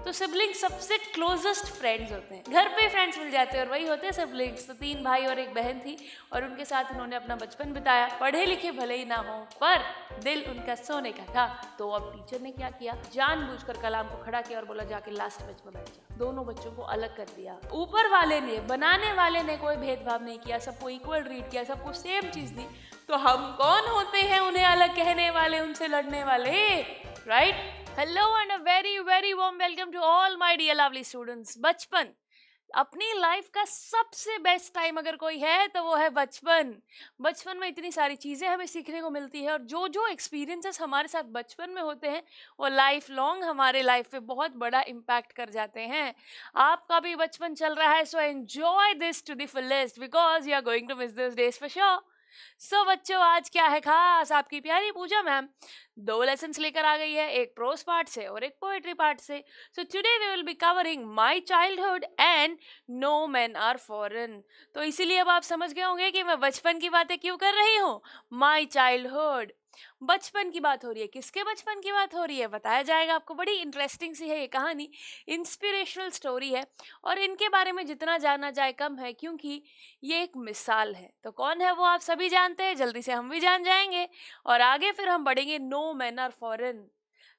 तो सिबलिंग्स सबसे closest friends होते हैं, घर पे फ्रेंड्स मिल जाते हैं और वही होते हैं सिबलिंग्स। तो 3 भाई और एक बहन थी और उनके साथ उन्होंने अपना बचपन बिताया। पढ़े लिखे भले ही ना हो पर दिल उनका सोने का था। तो अब टीचर ने क्या किया, जानबूझकर कलाम को खड़ा किया और बोला जाके लास्ट बेंच में बैठ जा। दोनों बच्चों को अलग कर दिया। ऊपर वाले ने, बनाने वाले ने कोई भेदभाव नहीं किया, सबको इक्वल ट्रीट किया, सबको सेम चीज दी। तो हम कौन होते हैं उन्हें अलग कहने वाले, उनसे लड़ने वाले, right? Hello and a very very warm welcome to all my dear lovely students. बचपन अपनी लाइफ का सबसे बेस्ट टाइम अगर कोई है तो वो है बचपन। बचपन में इतनी सारी चीज़ें हमें सीखने को मिलती है और जो जो एक्सपीरियंसेस हमारे साथ बचपन में होते हैं वो लाइफ लॉन्ग हमारे लाइफ पे बहुत बड़ा इम्पैक्ट कर जाते हैं। आपका भी बचपन चल रहा है, so enjoy this to the fullest because you are going to miss this days for sure. So बच्चों, आज क्या है खास, आपकी प्यारी पूजा मैम 2 लेसन्स लेकर आ गई है, एक प्रोस पार्ट से और एक पोएट्री पार्ट से। So today we will be covering my childhood and no man are foreign. तो इसीलिए अब आप समझ गए होंगे कि मैं बचपन की बातें क्यों कर रही हूँ। माय चाइल्डहुड, बचपन की बात हो रही है। किसके बचपन की बात हो रही है बताया जाएगा आपको। बड़ी इंटरेस्टिंग सी है ये कहानी, इंस्पिरेशनल स्टोरी है और इनके बारे में जितना जाना जाए कम है, क्योंकि ये एक मिसाल है। तो कौन है वो आप सभी जानते हैं, जल्दी से हम भी जान जाएंगे और आगे फिर हम बढ़ेंगे। नो मैन आर फॉरेन,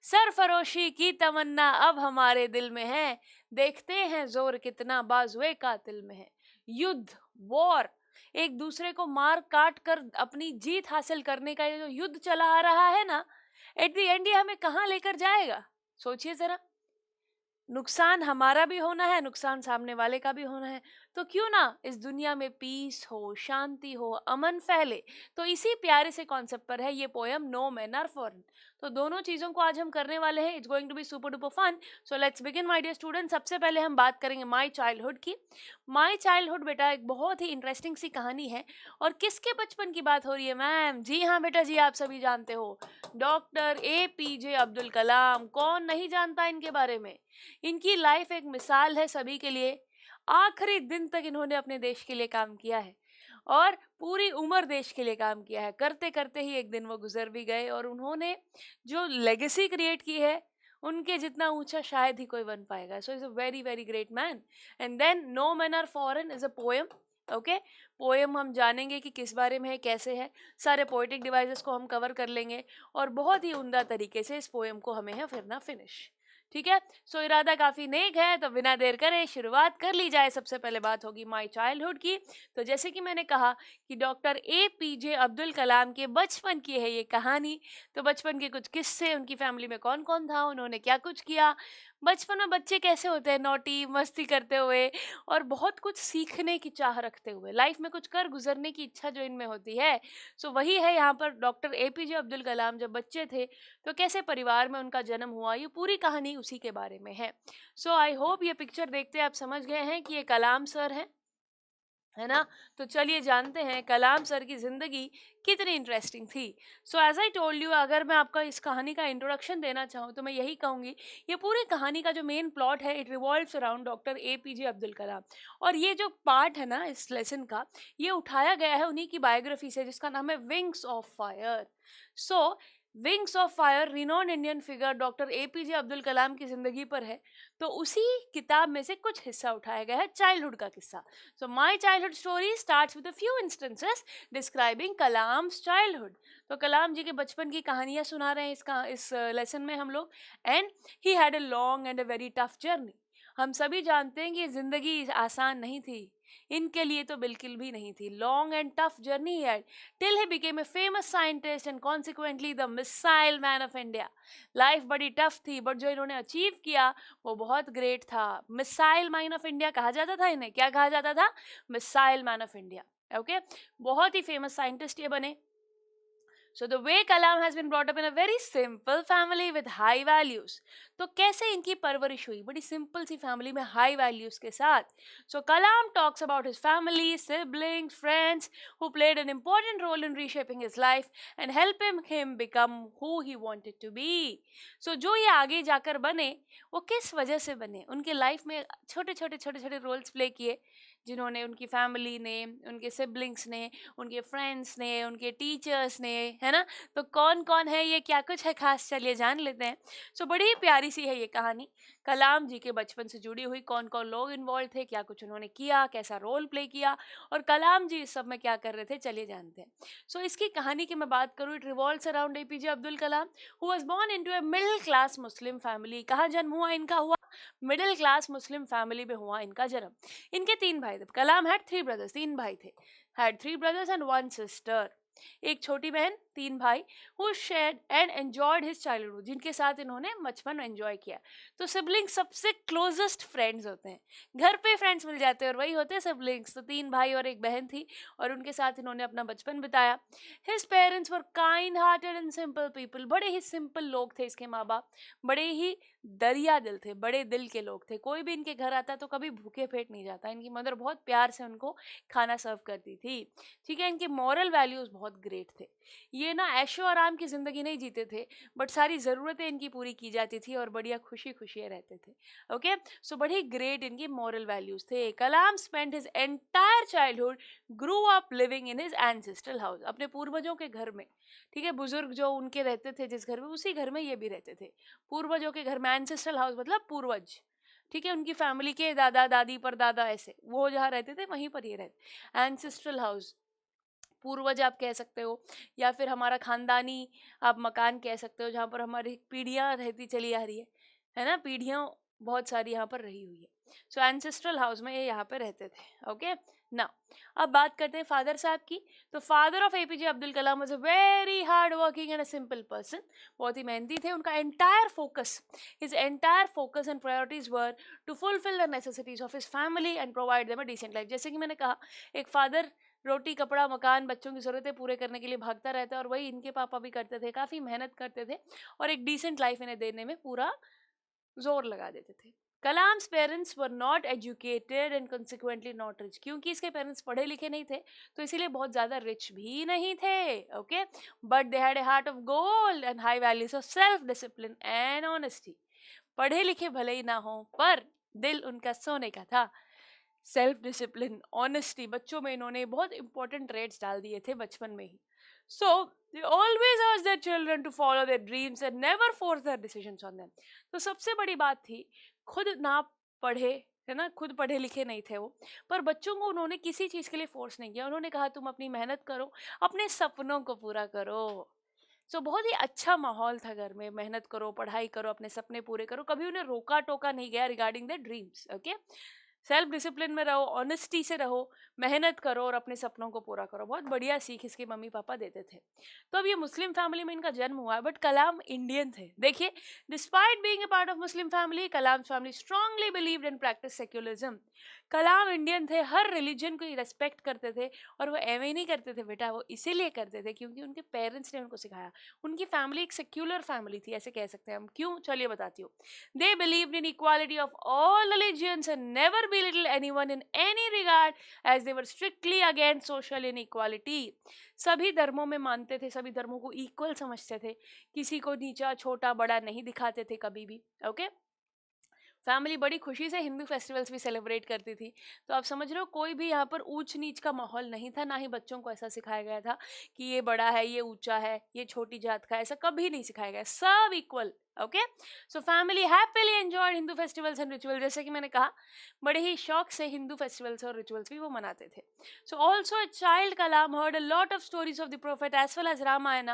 सरफरोशी की तमन्ना अब हमारे दिल में है, देखते हैं जोर कितना बाजुए कातिल में है। युद्ध, वॉर, एक दूसरे को मार काट कर अपनी जीत हासिल करने का ये जो युद्ध चला आ रहा है ना, एट द एंड ये हमें कहाँ लेकर जाएगा सोचिए जरा। नुकसान हमारा भी होना है, नुकसान सामने वाले का भी होना है। तो क्यों ना इस दुनिया में पीस हो, शांति हो, अमन फैले। तो इसी प्यारे से कॉन्सेप्ट पर है ये poem no man are foreign. तो दोनों चीजों को आज हम करने वाले हैं। It's going to be super duper fun. So let's begin my dear student. सबसे पहले हम बात करेंगे माय चाइल्डहुड की। माय चाइल्डहुड बेटा एक बहुत ही इंटरेस्टिंग सी कहानी है। और किसके बचपन की बात हो रही है मैम? जी हाँ बेटा जी, आप सभी जानते हो, डॉक्टर APJ अब्दुल कलाम। कौन नहीं जानता इनके बारे में। इनकी लाइफ एक मिसाल है सभी के लिए। आखिरी दिन तक इन्होंने अपने देश के लिए काम किया है और पूरी उम्र देश के लिए काम किया है। करते करते ही एक दिन वो गुजर भी गए और उन्होंने जो लेगेसी क्रिएट की है उनके जितना ऊंचा शायद ही कोई बन पाएगा। So is a very very great man. And then no man are foreign is a poem. Okay, poem हम जानेंगे कि किस बारे में है, कैसे है, सारे पोएटिक डिवाइसेस को हम कवर कर लेंगे और बहुत ही उम्दा तरीके से इस पोएम को हमें है फिर ना फिनिश। ठीक है, सो इरादा काफी नेक है, तो बिना देर करे शुरुआत कर ली जाए। सबसे पहले बात होगी माय चाइल्डहुड की। तो जैसे कि मैंने कहा कि डॉक्टर APJ अब्दुल कलाम के बचपन की है ये कहानी। तो बचपन के कुछ किस्से, उनकी फैमिली में कौन कौन था, उन्होंने क्या कुछ किया, बचपन में बच्चे कैसे होते हैं, नोटी मस्ती करते हुए और बहुत कुछ सीखने की चाह रखते हुए, लाइफ में कुछ कर गुजरने की इच्छा जो इनमें होती है। सो वही है यहाँ पर। डॉक्टर APJ अब्दुल कलाम जब बच्चे थे तो कैसे परिवार में उनका जन्म हुआ, ये पूरी कहानी उसी के बारे में है। सो आई होप ये पिक्चर देखते आप समझ गए हैं कि ये कलाम सर हैं, है ना। तो चलिए जानते हैं कलाम सर की जिंदगी कितनी इंटरेस्टिंग थी। So as I told you, अगर मैं आपका इस कहानी का इंट्रोडक्शन देना चाहूँ तो मैं यही कहूँगी, ये पूरी कहानी का जो मेन प्लॉट है it revolves around doctor APJ Abdul Kalam. और ये जो पार्ट है ना इस लेसन का, ये उठाया गया है उन्हीं की बायोग्राफी से जिसका नाम है wings of fire. So wings of fire renown Indian figure doctor APJ Abdul Kalam की जिंदगी पर है। तो उसी किताब में से कुछ हिस्सा उठाया गया है, चाइल्डहुड का किस्सा। So my childhood story starts with a few instances describing Kalam's childhood। तो कलाम जी के बचपन की कहानियां सुना रहे हैं इस लेसन में हम लोग। And he had a long and a very tough journey। हम सभी जानते हैं कि ये जिंदगी आसान नहीं थी, इनके लिए तो बिल्कुल भी नहीं थी। Long and tough journey he had till he became a famous scientist and consequently the missile man of India. Life बड़ी टफ थी बट जो इन्होंने अचीव किया वो बहुत ग्रेट था। मिसाइल मैन ऑफ इंडिया कहा जाता था इन्हें। क्या कहा जाता था? Missile man of India. Okay, बहुत ही फेमस साइंटिस्ट ये बने। So the way Kalam has been brought up in a very simple family with high values। तो कैसे इनकी परवरिश हुई? बड़ी सिंपल सी फैमिली में हाई वैल्यूज के साथ। So Kalam talks about his family, siblings, friends who played an important role in reshaping his life and helping him become who he wanted to be। So जो ये आगे जाकर बने वो किस वजह से बने? उनके लाइफ में छोटे छोटे रोल्स प्ले किए जिन्होंने, उनकी फैमिली ने, उनके सिबलिंग्स ने, उनके फ्रेंड्स ने, उनके टीचर्स ने, है ना। तो कौन कौन है ये, क्या कुछ है खास, चलिए जान लेते हैं। सो बड़ी ही प्यारी सी है ये कहानी, कलाम जी के बचपन से जुड़ी हुई, कौन कौन लोग इन्वॉल्व थे, क्या कुछ उन्होंने किया, कैसा रोल प्ले किया और कलाम जी इस सब में क्या कर रहे थे, चलिए जानते हैं। सो इसकी कहानी की मैं बात करूँ, it revolves around APJ Abdul Kalam, who was born into a middle class Muslim family. कहाँ जन्म हुआ इनका? हुआ मिडिल क्लास मुस्लिम फैमिली में हुआ इनका जन्म। इनके 3 भाई थे। कलाम हैड 3 ब्रदर्स, 3 भाई थे। Had 3 brothers and 1 sister. एक छोटी बहन, 3 भाई, who shared and enjoyed his childhood, जिनके साथ इन्होंने बचपन एंजॉय किया। तो सिबलिंग्स सबसे क्लोजेस्ट फ्रेंड्स होते हैं। घर पे फ्रेंड्स मिल जाते हैं और वही होते हैं सिबलिंग्स। तो 3 भाई और एक बहन थी और उनके साथ इन्होंने अपना बचपन बिताया। His parents were kind hearted and simple people. बड़े ही सिंपल लोग थे इसके माँ बाप, बड़े ही दरिया दिल थे, बड़े दिल के लोग थे। कोई भी इनके घर आता तो कभी भूखे पेट नहीं जाता। इनकी मदर बहुत प्यार से उनको खाना सर्व करती थी। ठीक है, इनके मॉरल वैल्यूज बहुत ग्रेट थे। ये ना ऐशो आराम की जिंदगी नहीं जीते थे, बट सारी ज़रूरतें इनकी पूरी की जाती थी और बढ़िया खुशी खुशी रहते थे। ओके, सो बड़ी ग्रेट इनकी मॉरल वैल्यूज थे। Kalam spent his entire childhood grew up living in his ancestral house, अपने पूर्वजों के घर में। ठीक है, बुजुर्ग जो उनके रहते थे जिस घर में, उसी घर में ये भी रहते थे, पूर्वजों के घर में। एंसेस्ट्रल हाउस मतलब पूर्वज। ठीक है, उनकी फैमिली के दादा दादी परदादा, ऐसे वो जहाँ रहते थे वहीं पर ये रहते। एंसेस्ट्रल हाउस, पूर्वज आप कह सकते हो, या फिर हमारा खानदानी आप मकान कह सकते हो, जहाँ पर हमारी पीढ़ियाँ रहती चली आ रही है ना, पीढ़ियाँ बहुत सारी यहाँ पर रही हुई है। सो एंसेस्ट्रल हाउस में ये यहाँ पे रहते थे। ओके, ना अब बात करते हैं फादर साहब की। तो father of APJ Abdul Kalam was a very hard working and a simple person. बहुत ही मेहनती थे। उनका his entire focus and priorities were to fulfil the necessities of his family and provide them a decent life. जैसे कि मैंने कहा, एक फादर रोटी कपड़ा मकान बच्चों की ज़रूरतें पूरे करने के लिए भागता रहता है, और वही इनके पापा भी करते थे, काफ़ी मेहनत करते थे और एक डिसेंट लाइफ इन्हें देने में पूरा जोर लगा देते थे। Kalam's parents were not educated and consequently not rich. क्योंकि इसके पेरेंट्स पढ़े लिखे नहीं थे तो इसीलिए बहुत ज़्यादा रिच भी नहीं थे। Okay, but they had a heart of gold and high values of self discipline and honesty. पढ़े लिखे भले ही ना हो, पर दिल उनका सोने का था। सेल्फ डिसिप्लिन, ऑनेस्टी, बच्चों में इन्होंने बहुत इंपॉर्टेंट ट्रेड्स डाल दिए थे बचपन में ही। So they always urge their children to follow their dreams and never force their decisions on them. तो सबसे बड़ी बात थी, खुद ना पढ़े, है ना, खुद पढ़े लिखे नहीं थे वो, पर बच्चों को उन्होंने किसी चीज़ के लिए फोर्स नहीं किया। उन्होंने कहा तुम अपनी मेहनत करो, अपने सपनों को पूरा करो। सो बहुत ही अच्छा माहौल था घर में, मेहनत करो, पढ़ाई करो, अपने सपने पूरे करो। कभी उन्हें रोका टोका नहीं गया regarding the dreams. Okay, self discipline में रहो, ऑनेस्टी से रहो, मेहनत करो और अपने सपनों को पूरा करो। बहुत बढ़िया सीख इसके मम्मी पापा देते थे। तो अब ये मुस्लिम फैमिली में इनका जन्म हुआ है, बट कलाम इंडियन थे। देखिए, despite being a part of Muslim family, Kalam family strongly believed in practice secularism. Kalam Indian थे, हर रिलीजन को रेस्पेक्ट करते थे, और वो एवं ही नहीं करते थे बेटा, वो इसीलिए करते थे क्योंकि उनके पेरेंट्स ने उनको सिखाया। उनकी फैमिली एक सेक्युलर फैमिली थी, ऐसे कह सकते हैं हम। क्यों, चलिए बताती हूँ। They believed in equality of all religions and never belittled anyone in any regard, as they were strictly against social inequality. सभी धर्मों में मानते थे, सभी धर्मों को इक्वल समझते थे, किसी को नीचा छोटा बड़ा नहीं दिखाते थे कभी भी। ओके, फैमिली बड़ी खुशी से हिंदू फेस्टिवल्स भी सेलिब्रेट करती थी। तो आप समझ रहे हो, कोई भी यहाँ पर ऊंच नीच का माहौल नहीं था, ना ही बच्चों को ऐसा सिखाया गया था कि ये बड़ा है, ये ऊंचा है, ये छोटी जात का है। ऐसा कभी नहीं सिखाया गया, सब equal. Okay, so family happily enjoyed Hindu festivals and ritual. जैसे कि मैंने कहा, बड़े ही शौक से हिंदू फेस्टिवल्स और रिचुअल्स भी वो मनाते थे। So also a child Kalam heard a lot of stories of the prophet as well as Ramayana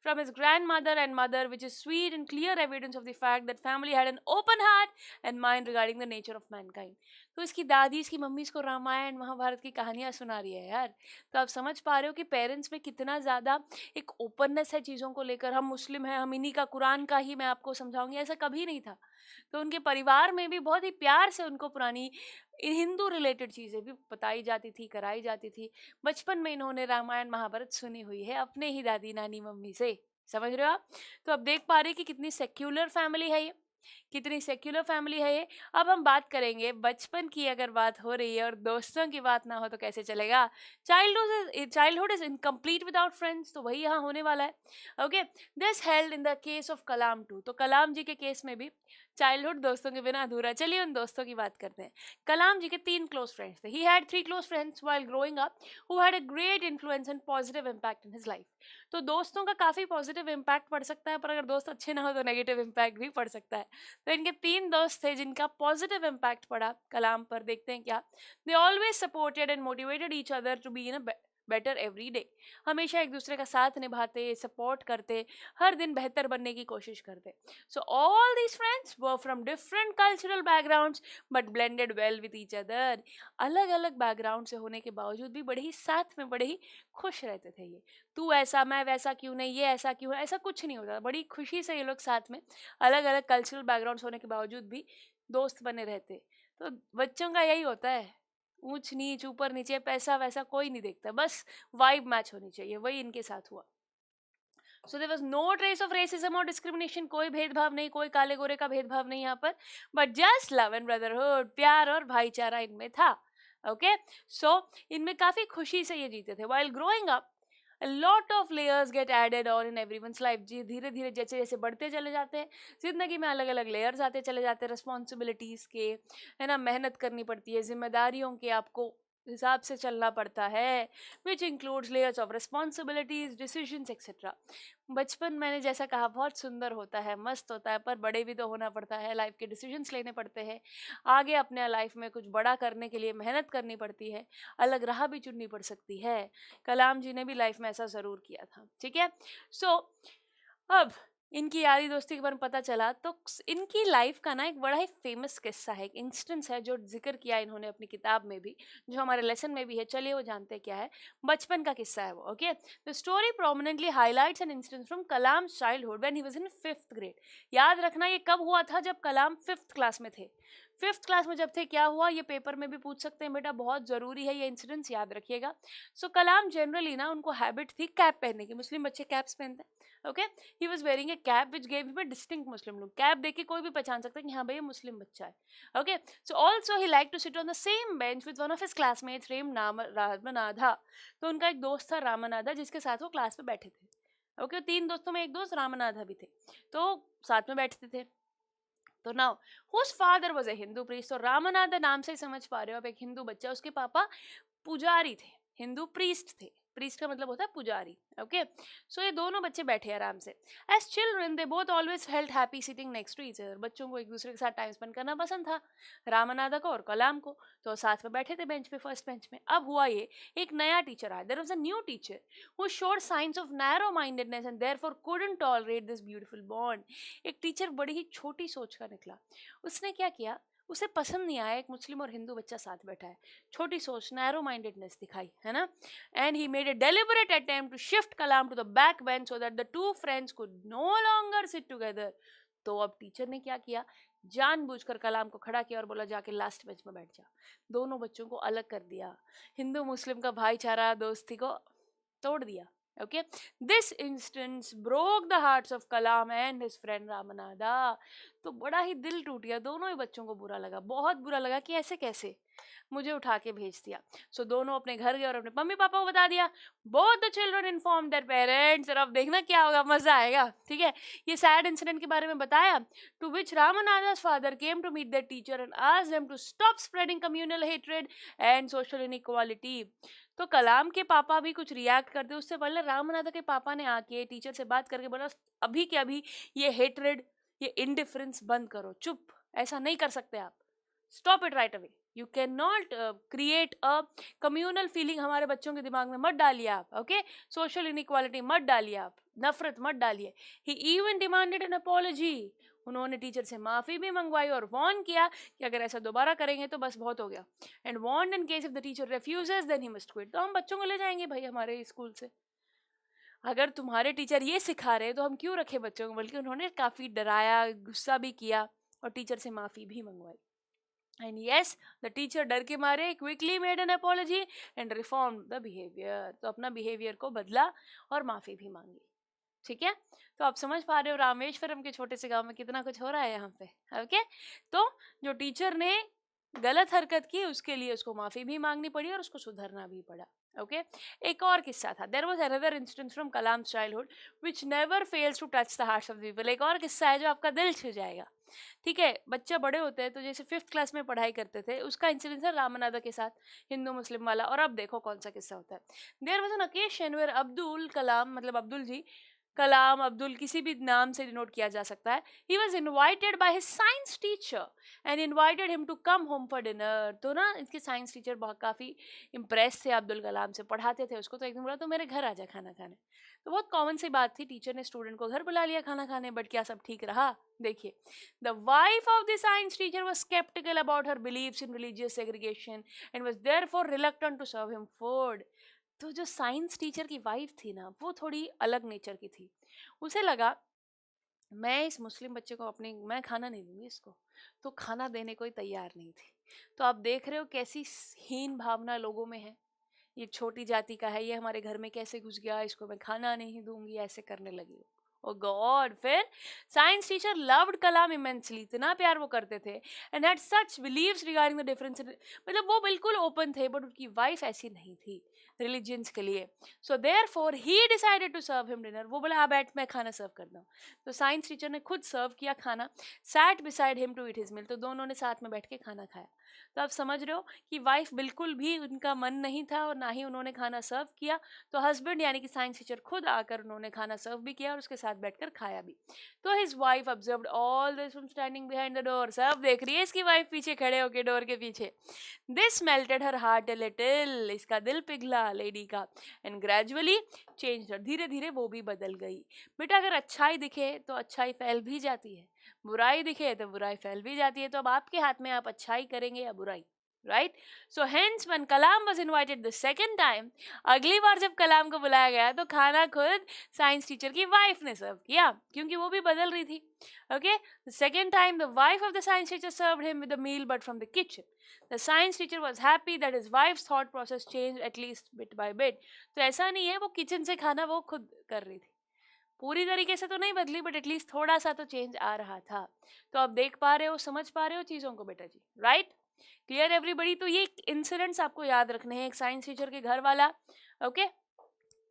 from his grandmother and mother, which is sweet and clear evidence of the fact that family had an open heart and mind regarding the nature of mankind. तो इसकी दादी, इसकी mummy इसको रामायण महाभारत की कहानियां सुना रही है यार। तो आप समझ पा रहे हो कि पेरेंट्स में कितना ज़्यादा एक ओपननेस है चीज़ों को लेकर। हम मुस्लिम हैं, हम इन्हीं का कुरान का ही मैं आपको समझाऊंगी, ऐसा कभी नहीं था। तो उनके परिवार में भी बहुत ही प्यार से उनको पुरानी हिंदू रिलेटेड चीज़ें भी बताई जाती थी, कराई जाती थी। बचपन में इन्होंने रामायण महाभारत सुनी हुई है अपने ही दादी नानी मम्मी से। समझ रहे हो आप? तो अब देख पा रहे कि कितनी सेक्युलर फैमिली है ये, कितनी सेक्युलर फैमिली है ये। अब हम बात करेंगे बचपन की। अगर बात हो रही है और दोस्तों की बात ना हो तो कैसे चलेगा। Childhood is incomplete without friends, तो वही यहाँ होने वाला है। Okay, this held in the case of Kalam too. तो कलाम जी के केस में भी चाइल्डहुड दोस्तों के बिना अधूरा। चलिए उन दोस्तों की बात करते हैं। कलाम जी के 3 क्लोज फ्रेंड्स थे। He had 3 close friends while growing up who had a great influence and positive impact in his life. तो दोस्तों का काफ़ी पॉजिटिव इम्पैक्ट पड़ सकता है, पर अगर दोस्त अच्छे ना हो तो नेगेटिव इम्पैक्ट भी पड़ सकता है। तो इनके 3 दोस्त थे जिनका पॉजिटिव इम्पैक्ट पड़ा कलाम पर। देखते हैं क्या। They always supported and motivated each other to be in a better every day. हमेशा एक दूसरे का साथ निभाते, सपोर्ट करते, हर दिन बेहतर बनने की कोशिश करते। So all these friends were from different cultural backgrounds but blended well with each other. अलग अलग बैकग्राउंड से होने के बावजूद भी बड़े ही साथ में, बड़े ही खुश रहते थे ये। तू ऐसा, मैं वैसा क्यों नहीं, ये ऐसा क्यों है, ऐसा कुछ नहीं होता। बड़ी खुशी से ये लोग साथ में अलग अलग कल्चरल बैकग्राउंड्स होने के बावजूद भी दोस्त बने रहते। तो बच्चों का यही होता है, ऊंच नीच, ऊपर नीचे, पैसा वैसा कोई नहीं देखता, बस वाइब मैच होनी चाहिए। वही इनके साथ हुआ। So there was no trace of racism और डिस्क्रिमिनेशन। कोई भेदभाव नहीं, कोई काले गोरे का भेदभाव नहीं यहाँ पर, but just love and brotherhood, प्यार और भाईचारा इनमें था। ओके सो इनमें काफी खुशी से ये जीते थे। While growing up a lot of layers get added on in everyone's life। जी धीरे धीरे जैसे जैसे बढ़ते चले जाते हैं जिंदगी में, अलग अलग लेयर्स आते चले जाते हैं रिस्पॉन्सिबिलिटीज के, है ना, मेहनत करनी पड़ती है, जिम्मेदारियों के आपको हिसाब से चलना पड़ता है, which includes layers of responsibilities, decisions etcetera. बचपन मैंने जैसा कहा बहुत सुंदर होता है, मस्त होता है, पर बड़े भी तो होना पड़ता है, लाइफ के डिसीजंस लेने पड़ते हैं, आगे अपने लाइफ में कुछ बड़ा करने के लिए मेहनत करनी पड़ती है, अलग राह भी चुननी पड़ सकती है। कलाम जी ने भी लाइफ में ऐसा ज़रूर किया था। ठीक है सो अब इनकी यारी दोस्ती के बारे में पता चला तो इनकी लाइफ का ना एक बड़ा ही फेमस किस्सा है, एक इंस्टेंस है जो जिक्र किया इन्होंने अपनी किताब में भी, जो हमारे लेसन में भी है। चलिए वो जानते हैं क्या है। बचपन का किस्सा है वो। Okay the story prominently highlights an instance from Kalam childhood when he was in 5th grade. याद रखना ये कब हुआ था, जब कलाम 5th क्लास में थे। 5th क्लास में जब थे क्या हुआ, ये पेपर में भी पूछ सकते हैं बेटा, बहुत ज़रूरी है ये इंसिडेंस, याद रखिएगा। सो कलाम जनरली ना उनको हैबिट थी कैप पहनने की, मुस्लिम बच्चे कैप्स पहनते हैं। Okay he was wearing A cap which gave him a distinct Muslim look. Cap देख के कोई भी पहचान सकता है कि हाँ भाई ये मुस्लिम बच्चा है। Okay so also he like to sit on the same bench with one of his classmates named Ramanatha. तो उनका एक दोस्त था रामनाथा जिसके साथ वो क्लास में बैठे थे। ओके 3 दोस्तों में एक दोस्त रामनाथा भी थे, तो साथ में बैठते थे। तो now whose father was a Hindu priest. तो रामनाथ नाम से ही समझ पा रहे हो आप, एक हिंदू बच्चा, उसके पापा पुजारी थे, हिंदू प्रीस्ट थे। प्रीस्ट का मतलब होता है पुजारी। ओके सो ये दोनों बच्चे बैठे आराम से। As children they both always felt happy sitting next to each other. बच्चों को एक दूसरे के साथ टाइम स्पेंड करना पसंद था, रामनाथा को और कलाम को। तो साथ में बैठे थे बेंच पे, फर्स्ट बेंच में। अब हुआ ये, एक नया टीचर आया। There was a new teacher who showed signs of narrow mindedness and therefore couldn't tolerate this beautiful bond. एक टीचर बड़ी ही छोटी सोच का निकला। उसने क्या किया, उसे पसंद नहीं आया एक मुस्लिम और हिंदू बच्चा साथ बैठा है, छोटी सोच, नैरो माइंडेडनेस दिखाई, है ना। And he made a deliberate attempt to shift Kalam to the back bench so that the two friends could no longer sit together. तो अब टीचर ने क्या किया, जानबूझकर कलाम को खड़ा किया और बोला जाके लास्ट बेंच में बैठ जा। दोनों बच्चों को अलग कर दिया, हिंदू मुस्लिम का भाईचारा, दोस्ती को तोड़ दिया। Okay, this instance broke the hearts of Kalam and his friend Ramananda। तो बड़ा ही दिल टूट गया, दोनों ही बच्चों को बुरा लगा, बहुत बुरा लगा कि ऐसे कैसे मुझे उठा के भेज दिया। सो दोनों अपने घर गए और अपने मम्मी पापा को बता दिया। Both the children inform their parents. और अब देखना क्या होगा, मजा आएगा। ठीक है ये सैड इंसिडेंट के बारे में बताया। To which Ramanatha's father came to meet their teacher and asked them to stop spreading communal hatred and social inequality. तो कलाम के पापा भी कुछ रिएक्ट करते, उससे पहले रामनाथा के पापा ने आके टीचर से बात करके बोला अभी के अभी ये हेट्रेड, ये इंडिफरेंस बंद करो, चुप, ऐसा नहीं कर सकते आप, stop it right away. You can not create a communal feeling हमारे बच्चों के दिमाग में मत डालिए आप। ओके सोशल इनइक्वालिटी मत डालिए आप, नफरत मत डालिए। ही इवन डिमांडेड एन अपॉलॉजी। उन्होंने टीचर से माफ़ी भी मंगवाई और वार्न किया कि अगर ऐसा दोबारा करेंगे तो बस बहुत हो गया। And warn in case if the teacher refuses then he must quit. तो हम बच्चों को ले जाएंगे भाई हमारे स्कूल से, अगर तुम्हारे टीचर ये सिखा रहे तो हम क्यों रखे बच्चों को। बल्कि उन्होंने काफ़ी डराया, गुस्सा भी किया और टीचर से माफ़ी भी मंगवाई। एंड यस द टीचर डर के मारे quickly made an apology and reform the behaviour. तो अपना बिहेवियर को बदला और माफ़ी भी मांगी। ठीक है तो आप समझ पा रहे हो रामेश्वरम के छोटे से गांव में कितना कुछ हो रहा है यहाँ पे। ओके तो जो टीचर ने गलत हरकत की उसके लिए उसको माफ़ी भी मांगनी पड़ी और उसको सुधरना भी पड़ा। ओके एक और किस्सा था। There was another instance from Kalam childhood which never fails to touch the hearts of people. एक और किस्सा है जो आपका दिल छू जाएगा। ठीक है बच्चे बड़े होते हैं तो जैसे 5th क्लास में पढ़ाई करते थे, उसका इंसिडेंस है रामनाथा के साथ, हिंदू मुस्लिम वाला। और अब देखो कौन सा किस्सा होता है। There was an occasion where Abdul Kalam मतलब अब्दुल जी कलाम, अब्दुल, किसी भी नाम से डिनोट किया जा सकता है। He was invited by his science teacher and invited him to come home for dinner. तो ना इसके साइंस टीचर बहुत काफ़ी इम्प्रेस थे अब्दुल कलाम से, पढ़ाते थे उसको, तो एक दिन बोला तो मेरे घर आ जा खाना खाने। तो बहुत कॉमन सी बात थी, टीचर ने स्टूडेंट को घर बुला लिया खाना खाने। बट क्या सब ठीक रहा? देखिए, the wife of the science teacher was skeptical about her beliefs in religious segregation and was therefore reluctant to serve him food. तो जो साइंस टीचर की वाइफ थी ना, वो थोड़ी अलग नेचर की थी। उसे लगा मैं इस मुस्लिम बच्चे को अपने, मैं खाना नहीं दूंगी इसको, तो खाना देने को ही तैयार नहीं थी। तो आप देख रहे हो कैसी हीन भावना लोगों में है, ये छोटी जाति का है, ये हमारे घर में कैसे घुस गया, इसको मैं खाना नहीं दूंगी, ऐसे करने लगी। Oh god. फिर science teacher loved Kalam immensely, इतना प्यार वो करते थे, and had such believes regarding the difference, मतलब वो बिल्कुल ओपन थे, बट उनकी वाइफ ऐसी नहीं थी रिलीजियंस के लिए। So therefore he decided to serve him dinner. वो बोला हाँ बैठ, मैं खाना सर्व करता हूँ। तो साइंस टीचर ने खुद सर्व किया खाना, sat beside him to eat his meal. तो दोनों ने साथ में बैठ के खाना खाया। तो आप समझ रहे हो कि वाइफ बिल्कुल भी उनका मन नहीं था और ना ही उन्होंने खाना सर्व किया। तो हस्बैंड यानी कि साइंस टीचर खुद आकर उन्होंने खाना सर्व भी किया और उसके साथ बैठकर खाया भी। तो his wife observed all this from standing behind the door. सब देख रही है इसकी वाइफ पीछे खड़े होके डोर के पीछे। This melted her heart a little, इसका दिल पिघला लेडी का, एंड ग्रेजुअली चेंज हर, धीरे धीरे वो भी बदल गई। बेटा अगर अच्छाई दिखे तो अच्छाई फैल भी जाती है, बुराई दिखे तो बुराई फैल भी जाती है। तो अब आपके हाथ में, आप अच्छाई करेंगे या बुराई, right? So hence when Kalam was invited the second time, अगली बार जब कलाम को बुलाया गया तो खाना खुद साइंस टीचर की वाइफ ने सर्व किया, क्योंकि वो भी बदल रही थी। Okay, the second time the wife of the science teacher served him with the meal but from the kitchen. The science teacher was happy that his wife's thought process change at least bit by bit. तो ऐसा नहीं है वो kitchen से खाना वो खुद कर रही थी, पूरी तरीके से तो नहीं बदली, बट एटलीस्ट थोड़ा सा तो चेंज आ रहा था। तो आप देख पा रहे हो, समझ पा रहे हो चीज़ों को बेटा जी, राइट? Clear everybody? तो ये इंसिडेंट्स आपको याद रखने हैं, एक साइंस टीचर के घर वाला, ओके,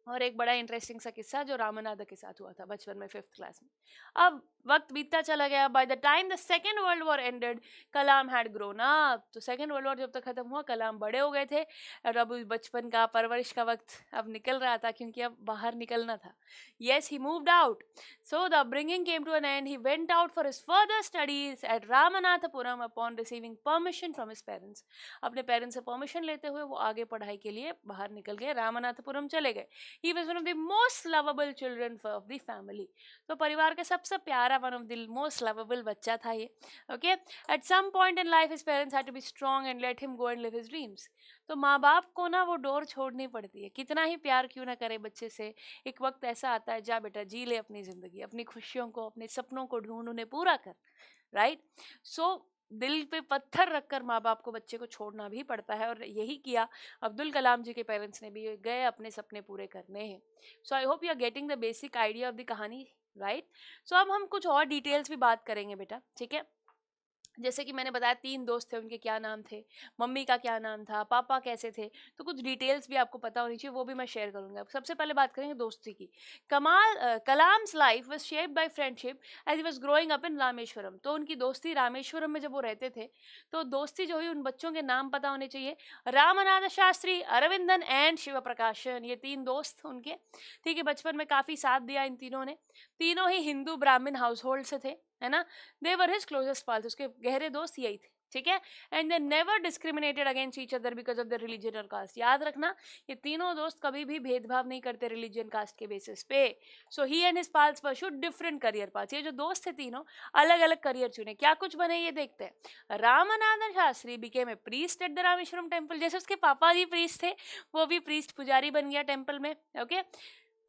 और एक बड़ा इंटरेस्टिंग सा किस्सा जो रामनाथ के साथ हुआ था बचपन में 5th क्लास में। अब वक्त बीतता चला गया। By the time the second world war ended, Kalam had grown up. तो सेकेंड वर्ल्ड वॉर जब तक खत्म हुआ, कलाम बड़े हो गए थे और अब बचपन का, परवरिश का वक्त अब निकल रहा था, क्योंकि अब बाहर निकलना था। Yes, he moved out. So the upbringing came to an end. He went out for his further studies at Ramanathapuram upon receiving permission from his parents. अपने पेरेंट्स से परमिशन लेते हुए वो आगे पढ़ाई के लिए बाहर निकल गए, रामनाथपुरम चले गए। He was one of the most lovable children of the family. तो परिवार का सबसे प्यारा, one of the most lovable बच्चा था ये. Okay. At some point in life, his parents had to be strong and let him go and live his dreams. तो माँ बाप को ना वो डोर छोड़नी पड़ती है, कितना ही प्यार क्यों ना करे बच्चे से, एक वक्त ऐसा आता है, जा बेटा जी ले अपनी ज़िंदगी, अपनी खुशियों को, अपने सपनों को ढूंढ, उन्हें पूरा कर, राइट? सो दिल पे पत्थर रखकर माँ बाप को बच्चे को छोड़ना भी पड़ता है, और यही किया अब्दुल कलाम जी के पेरेंट्स ने भी, गए अपने सपने पूरे करने हैं। So I hope you are getting the basic idea of the कहानी, राइट? सो अब हम कुछ और डिटेल्स भी बात करेंगे बेटा, ठीक है? जैसे कि मैंने बताया 3 दोस्त थे, उनके क्या नाम थे, मम्मी का क्या नाम था, पापा कैसे थे, तो कुछ डिटेल्स भी आपको पता होनी चाहिए, वो भी मैं शेयर करूंगा। सबसे पहले बात करेंगे दोस्ती की। Kalam's life was shaped by friendship as he was growing up in Rameswaram. तो उनकी दोस्ती रामेश्वरम में जब वो रहते थे, तो दोस्ती जो हुई, उन बच्चों के नाम पता होने चाहिए, रामनाथ शास्त्री, अरविंदन एंड शिव प्रकाशन, ये 3 दोस्त उनके, ठीक है? बचपन में काफ़ी साथ दिया इन तीनों ने। तीनों ही हिंदू ब्राह्मण हाउस होल्ड से थे, है ना? दे वर हिज क्लोजेस्ट पाल्स, उसके गहरे दोस्त यही थे, ठीक है? And they never discriminated against each other because of the religion और कास्ट। याद रखना, ये तीनों दोस्त कभी भी भेदभाव नहीं करते रिलीजन कास्ट के बेसिस पे। So he and his pals pursued different career paths. ये जो दोस्त थे तीनों, अलग अलग करियर चुने। क्या कुछ बने ये देखते हैं। Ramanathan Shastri became a priest at the Rameswaram temple, जैसे उसके पापा जी प्रीस्ट थे, वो भी प्रीस्ट, पुजारी बन गया टेम्पल में, ओके,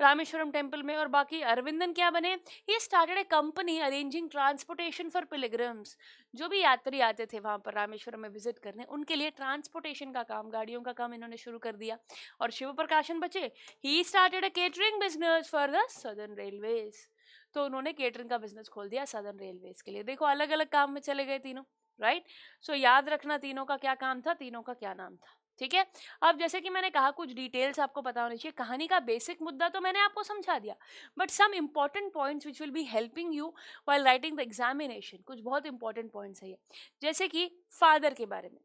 रामेश्वरम टेम्पल में। और बाकी अरविंदन क्या बने, he started A company arranging transportation for pilgrims. जो भी यात्री आते थे वहाँ पर रामेश्वरम में विजिट करने, उनके लिए ट्रांसपोर्टेशन का काम, गाड़ियों का काम इन्होंने शुरू कर दिया। और शिव प्रकाशन बचे, he started A catering business for the southern railways. तो उन्होंने केटरिंग का बिजनेस खोल दिया सदर्न रेलवेज के लिए। देखो अलग अलग काम में चले गए तीनों, राइट? सो याद रखना तीनों का क्या काम था, तीनों का क्या नाम था, ठीक है? अब जैसे कि मैंने कहा, कुछ डिटेल्स आपको पता होनी चाहिए। कहानी का बेसिक मुद्दा तो मैंने आपको समझा दिया, but some important points which will be helping you while writing the examination, कुछ बहुत इंपॉर्टेंट पॉइंट्स है ये। जैसे कि फादर के बारे में,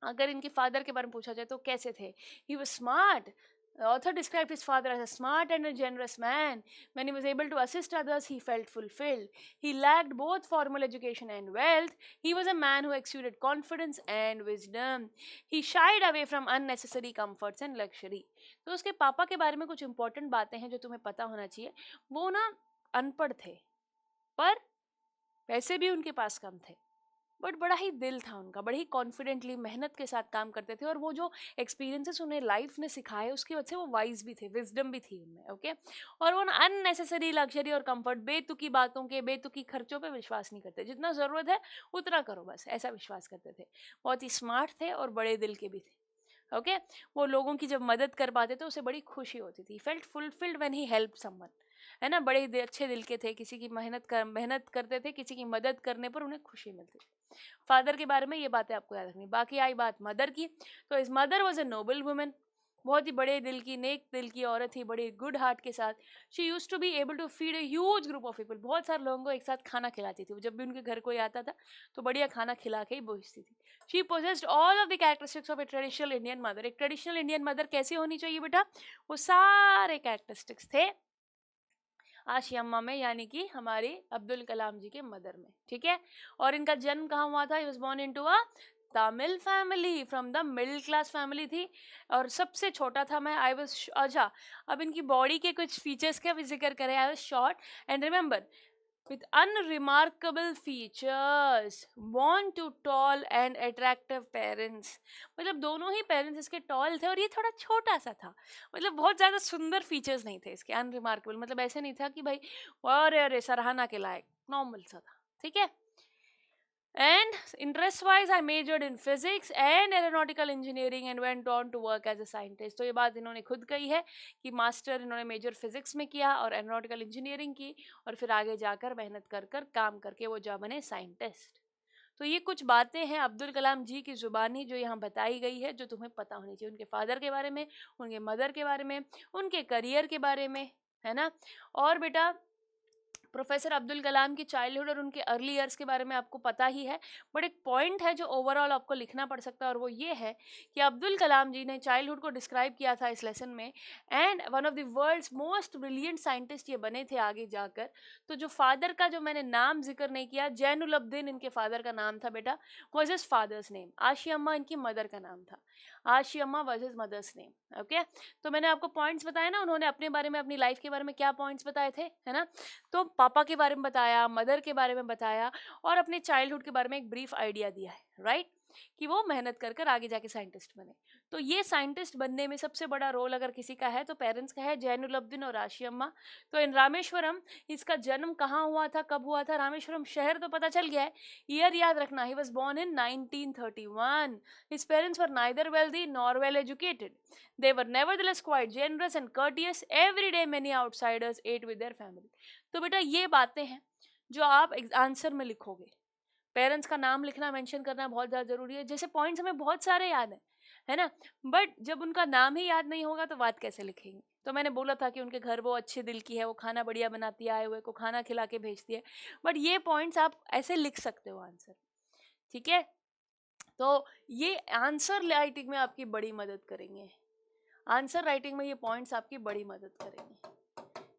अगर इनके फादर के बारे में पूछा जाए तो कैसे थे, he was smart, The author described his father as a smart and a generous man. When he was able to assist others, he felt fulfilled. He lacked both formal education and wealth. He was a man who exuded confidence and wisdom. He shied away from unnecessary comforts and luxury. तो उसके पापा के बारे में कुछ important बातें हैं जो तुम्हें पता होना चाहिए. वो ना अनपढ़ थे, पर पैसे भी उनके पास कम थे, बट बड़ा ही दिल था उनका, बड़े ही कॉन्फिडेंटली मेहनत के साथ काम करते थे. और वो जो एक्सपीरियंसेस उन्हें लाइफ ने सिखाए उसकी वजह से वो वाइज भी थे, विजडम भी थी उनमें. ओके. और वो अननेसेसरी लग्जरी और कंफर्ट, बेतुकी बातों के, बेतुकी खर्चों पे विश्वास नहीं करते. जितना ज़रूरत है उतना करो बस, ऐसा विश्वास करते थे. बहुत ही स्मार्ट थे और बड़े दिल के भी थे. ओके. वो लोगों की जब मदद कर पाते थे उसे बड़ी खुशी होती थी. Felt fulfilled when he help someone, है ना. बड़े अच्छे दिल के थे, किसी की मेहनत करते थे, किसी की मदद करने पर उन्हें खुशी मिलती थी. फादर के बारे में ये बातें आपको याद रखनी. बाकी आई बात मदर की, तो इस mother was a noble women. बहुत ही बड़े दिल की, नेक दिल की औरत थी, बड़े गुड हार्ट के साथ. She use to be able to feed a huge group of people. बहुत सारे लोगों को एक साथ खाना खिलाती थी. जब भी उनके घर कोई आता था तो बढ़िया खाना खिला के ही भेजती थी. She possessed all of the characteristics of A traditional Indian mother. एक ट्रेडिशनल इंडियन मदर कैसी होनी चाहिए बेटा? वो सारे कैरेक्टरिस्टिक्स थे आशी अम्मा में, यानी कि हमारे अब्दुल कलाम जी के मदर में. ठीक है. और इनका जन्म कहाँ हुआ था? He was born into a Tamil family, from the middle class family थी. और सबसे छोटा था मैं. आई वाज, अच्छा अब इनकी बॉडी के कुछ फीचर्स का भी जिक्र करें. I was short and remember with unremarkable features, born to tall and attractive parents. मतलब दोनों ही पेरेंट्स इसके टॉल थे और ये थोड़ा छोटा सा था. मतलब बहुत ज़्यादा सुंदर फीचर्स नहीं थे इसके. अनरिमार्केबल मतलब ऐसे नहीं था कि भाई अरे अरे सराहना के लायक, नॉर्मल सा था. ठीक है. And interest wise I majored in physics and aeronautical engineering and went on to work as a scientist. तो ये बात इन्होंने खुद कही है कि मास्टर इन्होंने मेजर फिजिक्स में किया और एरोनॉटिकल इंजीनियरिंग की और फिर आगे जाकर मेहनत कर कर काम करके वो जा बने साइंटिस्ट. तो ये कुछ बातें हैं अब्दुल कलाम जी की ज़ुबानी जो यहाँ बताई गई है, जो तुम्हें पता होनी चाहिए. उनके फादर के बारे में, उनके मदर के बारे में, उनके करियर के बारे में, है ना. और बेटा प्रोफेसर अब्दुल कलाम की चाइल्डहुड और उनके अर्ली ईयर्स के बारे में आपको पता ही है, बट एक पॉइंट है जो ओवरऑल आपको लिखना पड़ सकता है और वो ये है कि अब्दुल कलाम जी ने चाइल्डहुड को डिस्क्राइब किया था इस लेसन में. And one of the world's most brilliant scientist ये बने थे आगे जाकर. तो जो फादर का जो मैंने नाम जिक्र नहीं किया, जैनुल अब्दीन इनके फादर का नाम था बेटा, वॉज हिज फादर्स नेम. आशी अम्मा इनकी मदर का नाम था. Ashi Amma was his mother's name. Okay. तो मैंने आपको पॉइंट्स बताए ना, उन्होंने अपने बारे में, अपनी लाइफ के बारे में क्या पॉइंट्स बताए थे, है ना. तो पापा के बारे में बताया, मदर के बारे में बताया और अपने चाइल्डहुड के बारे में एक ब्रीफ आइडिया दिया है. राइट. कि वो मेहनत कर कर आगे जाके साइंटिस्ट बने. तो ये साइंटिस्ट बनने में सबसे बड़ा रोल अगर किसी का है तो पेरेंट्स का है, जैनुल अब्दीन और आशी अम्मा. तो इन रामेश्वरम, इसका जन्म कहाँ हुआ था, कब हुआ था? रामेश्वरम शहर तो पता चल गया है, ईयर याद रखना. He was born in 1931. His parents were neither wealthy nor well educated. They were nevertheless quite generous and courteous. Every day many outsiders ate with their family. तो बेटा ये बातें हैं जो आप आंसर में लिखोगे. पेरेंट्स का नाम लिखना, मेंशन करना बहुत ज़्यादा ज़रूरी है. जैसे पॉइंट्स हमें बहुत सारे याद हैं, है ना, बट जब उनका नाम ही याद नहीं होगा तो बात कैसे लिखेंगे. तो मैंने बोला था कि उनके घर वो अच्छे दिल की है, वो खाना बढ़िया बनाती है, आए हुए को खाना खिला के भेजती है. बट ये पॉइंट्स आप ऐसे लिख सकते हो आंसर. ठीक है. तो ये आंसर राइटिंग में आपकी बड़ी मदद करेंगे. आंसर राइटिंग में ये पॉइंट्स आपकी बड़ी मदद करेंगे.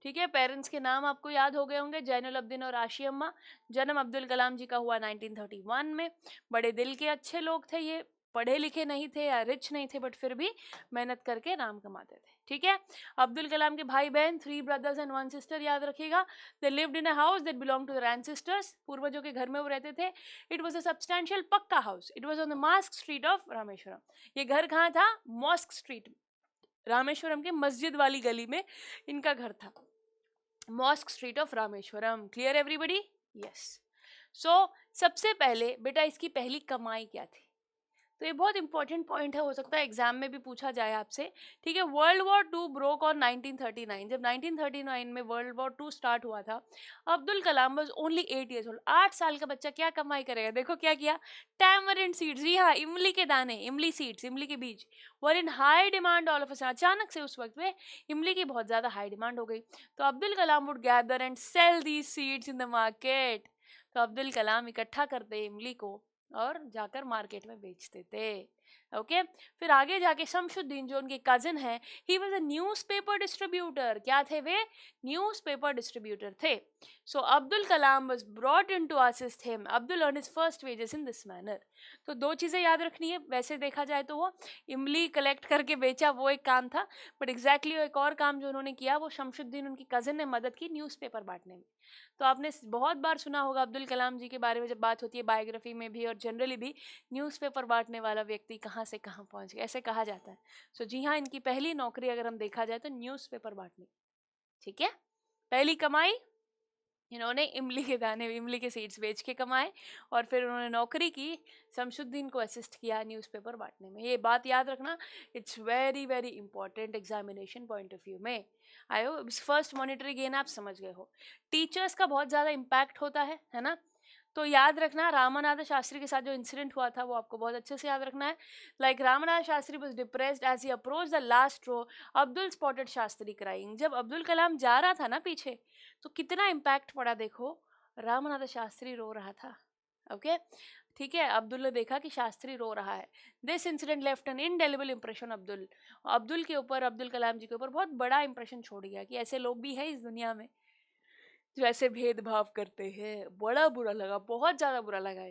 ठीक है. पेरेंट्स के नाम आपको याद हो गए होंगे, जैनुल अब्दीन और आशी अम्मा. जन्म अब्दुल कलाम जी का हुआ 1931 में. बड़े दिल के अच्छे लोग थे ये, पढ़े लिखे नहीं थे या रिच नहीं थे, बट फिर भी मेहनत करके नाम कमाते थे. ठीक है. अब्दुल कलाम के भाई बहन, 3 ब्रदर्स एंड 1 सिस्टर, याद रखिएगा. They lived in a house that belong to their ancestors. पूर्वजों के घर में वो रहते थे. It was a substantial pucca house. It was on the mosque street of Rameswaram. ये घर कहाँ था? मॉस्क स्ट्रीट, रामेश्वरम के मस्जिद वाली गली में इनका घर था. Mosque street of Rameswaram. Clear everybody? Yes. So सबसे पहले बेटा इसकी पहली कमाई क्या थी? तो ये बहुत इंपॉर्टेंट पॉइंट है, हो सकता है एग्जाम में भी पूछा जाए आपसे. ठीक है. World war 2 broke on 1939. जब 1939 में वर्ल्ड वॉर 2 स्टार्ट हुआ था, Abdul Kalam was only 8 years old. 8 साल का बच्चा क्या कमाई करेगा? देखो क्या किया. टैमरिंड सीड्स, जी हाँ, इमली के दाने, इमली सीड्स, इमली के बीज were in high demand all of a sudden. अचानक से उस वक्त में इमली की बहुत ज़्यादा हाई डिमांड हो गई. तो Abdul Kalam would gather and sell these seeds in the market. तो अब्दुल कलाम इकट्ठा करते इमली को और जाकर मार्केट में बेचते थे। ओके फिर आगे जाके शमशुद्दीन जो उनके कजिन हैं, he was a newspaper distributor. क्या थे वे? न्यूज़पेपर डिस्ट्रीब्यूटर थे। So Abdul Kalam was brought in to assist him. Abdul earn his first wages in this manner. तो दो चीज़ें याद रखनी है। वैसे देखा जाए तो वो इमली कलेक्ट करके बेचा, वो एक काम था, बट एग्जैक्टली एक और काम जो उन्होंने किया वो शमशुद्दीन उनकी कजिन ने मदद की न्यूज़पेपर बांटने में। तो आपने बहुत बार सुना होगा अब्दुल कलाम जी के बारे में जब बात होती है बायोग्राफी में भी और जनरली भी, न्यूज़पेपर बांटने वाला व्यक्ति कहाँ से कहाँ पहुँच गया, ऐसे कहा जाता है। सो जी हाँ, इनकी पहली नौकरी अगर हम देखा जाए तो न्यूज़पेपर बांटने। ठीक है, पहली कमाई इन्होंने इमली के दाने, इमली के सीड्स बेच के कमाए, और फिर उन्होंने नौकरी की, शमशुद्दीन को असिस्ट किया न्यूज़पेपर बांटने में। ये बात याद रखना, it's very very important examination point of view में। I hope first monetary gain आप समझ गए हो। टीचर्स का बहुत ज़्यादा इम्पैक्ट होता है ना। तो याद रखना रामानाथ शास्त्री के साथ जो इंसिडेंट हुआ था वो आपको बहुत अच्छे से याद रखना है। Like Ramanath Shastri was depressed as he approach the last row, Abdul spotted Shastri crying. जब अब्दुल कलाम जा रहा था ना पीछे, तो कितना इम्पैक्ट पड़ा देखो, रामानाथ शास्त्री रो रहा था। ओके ठीक है, अब्दुल ने देखा कि शास्त्री रो रहा है। This incident left N indelible impression Abdul के ऊपर, अब्दुल कलाम जी के ऊपर बहुत बड़ा इंप्रेशन छोड़ गया कि ऐसे लोग भी हैं इस दुनिया में जो ऐसे भेदभाव करते हैं। बड़ा बुरा लगा, बहुत ज़्यादा बुरा लगा।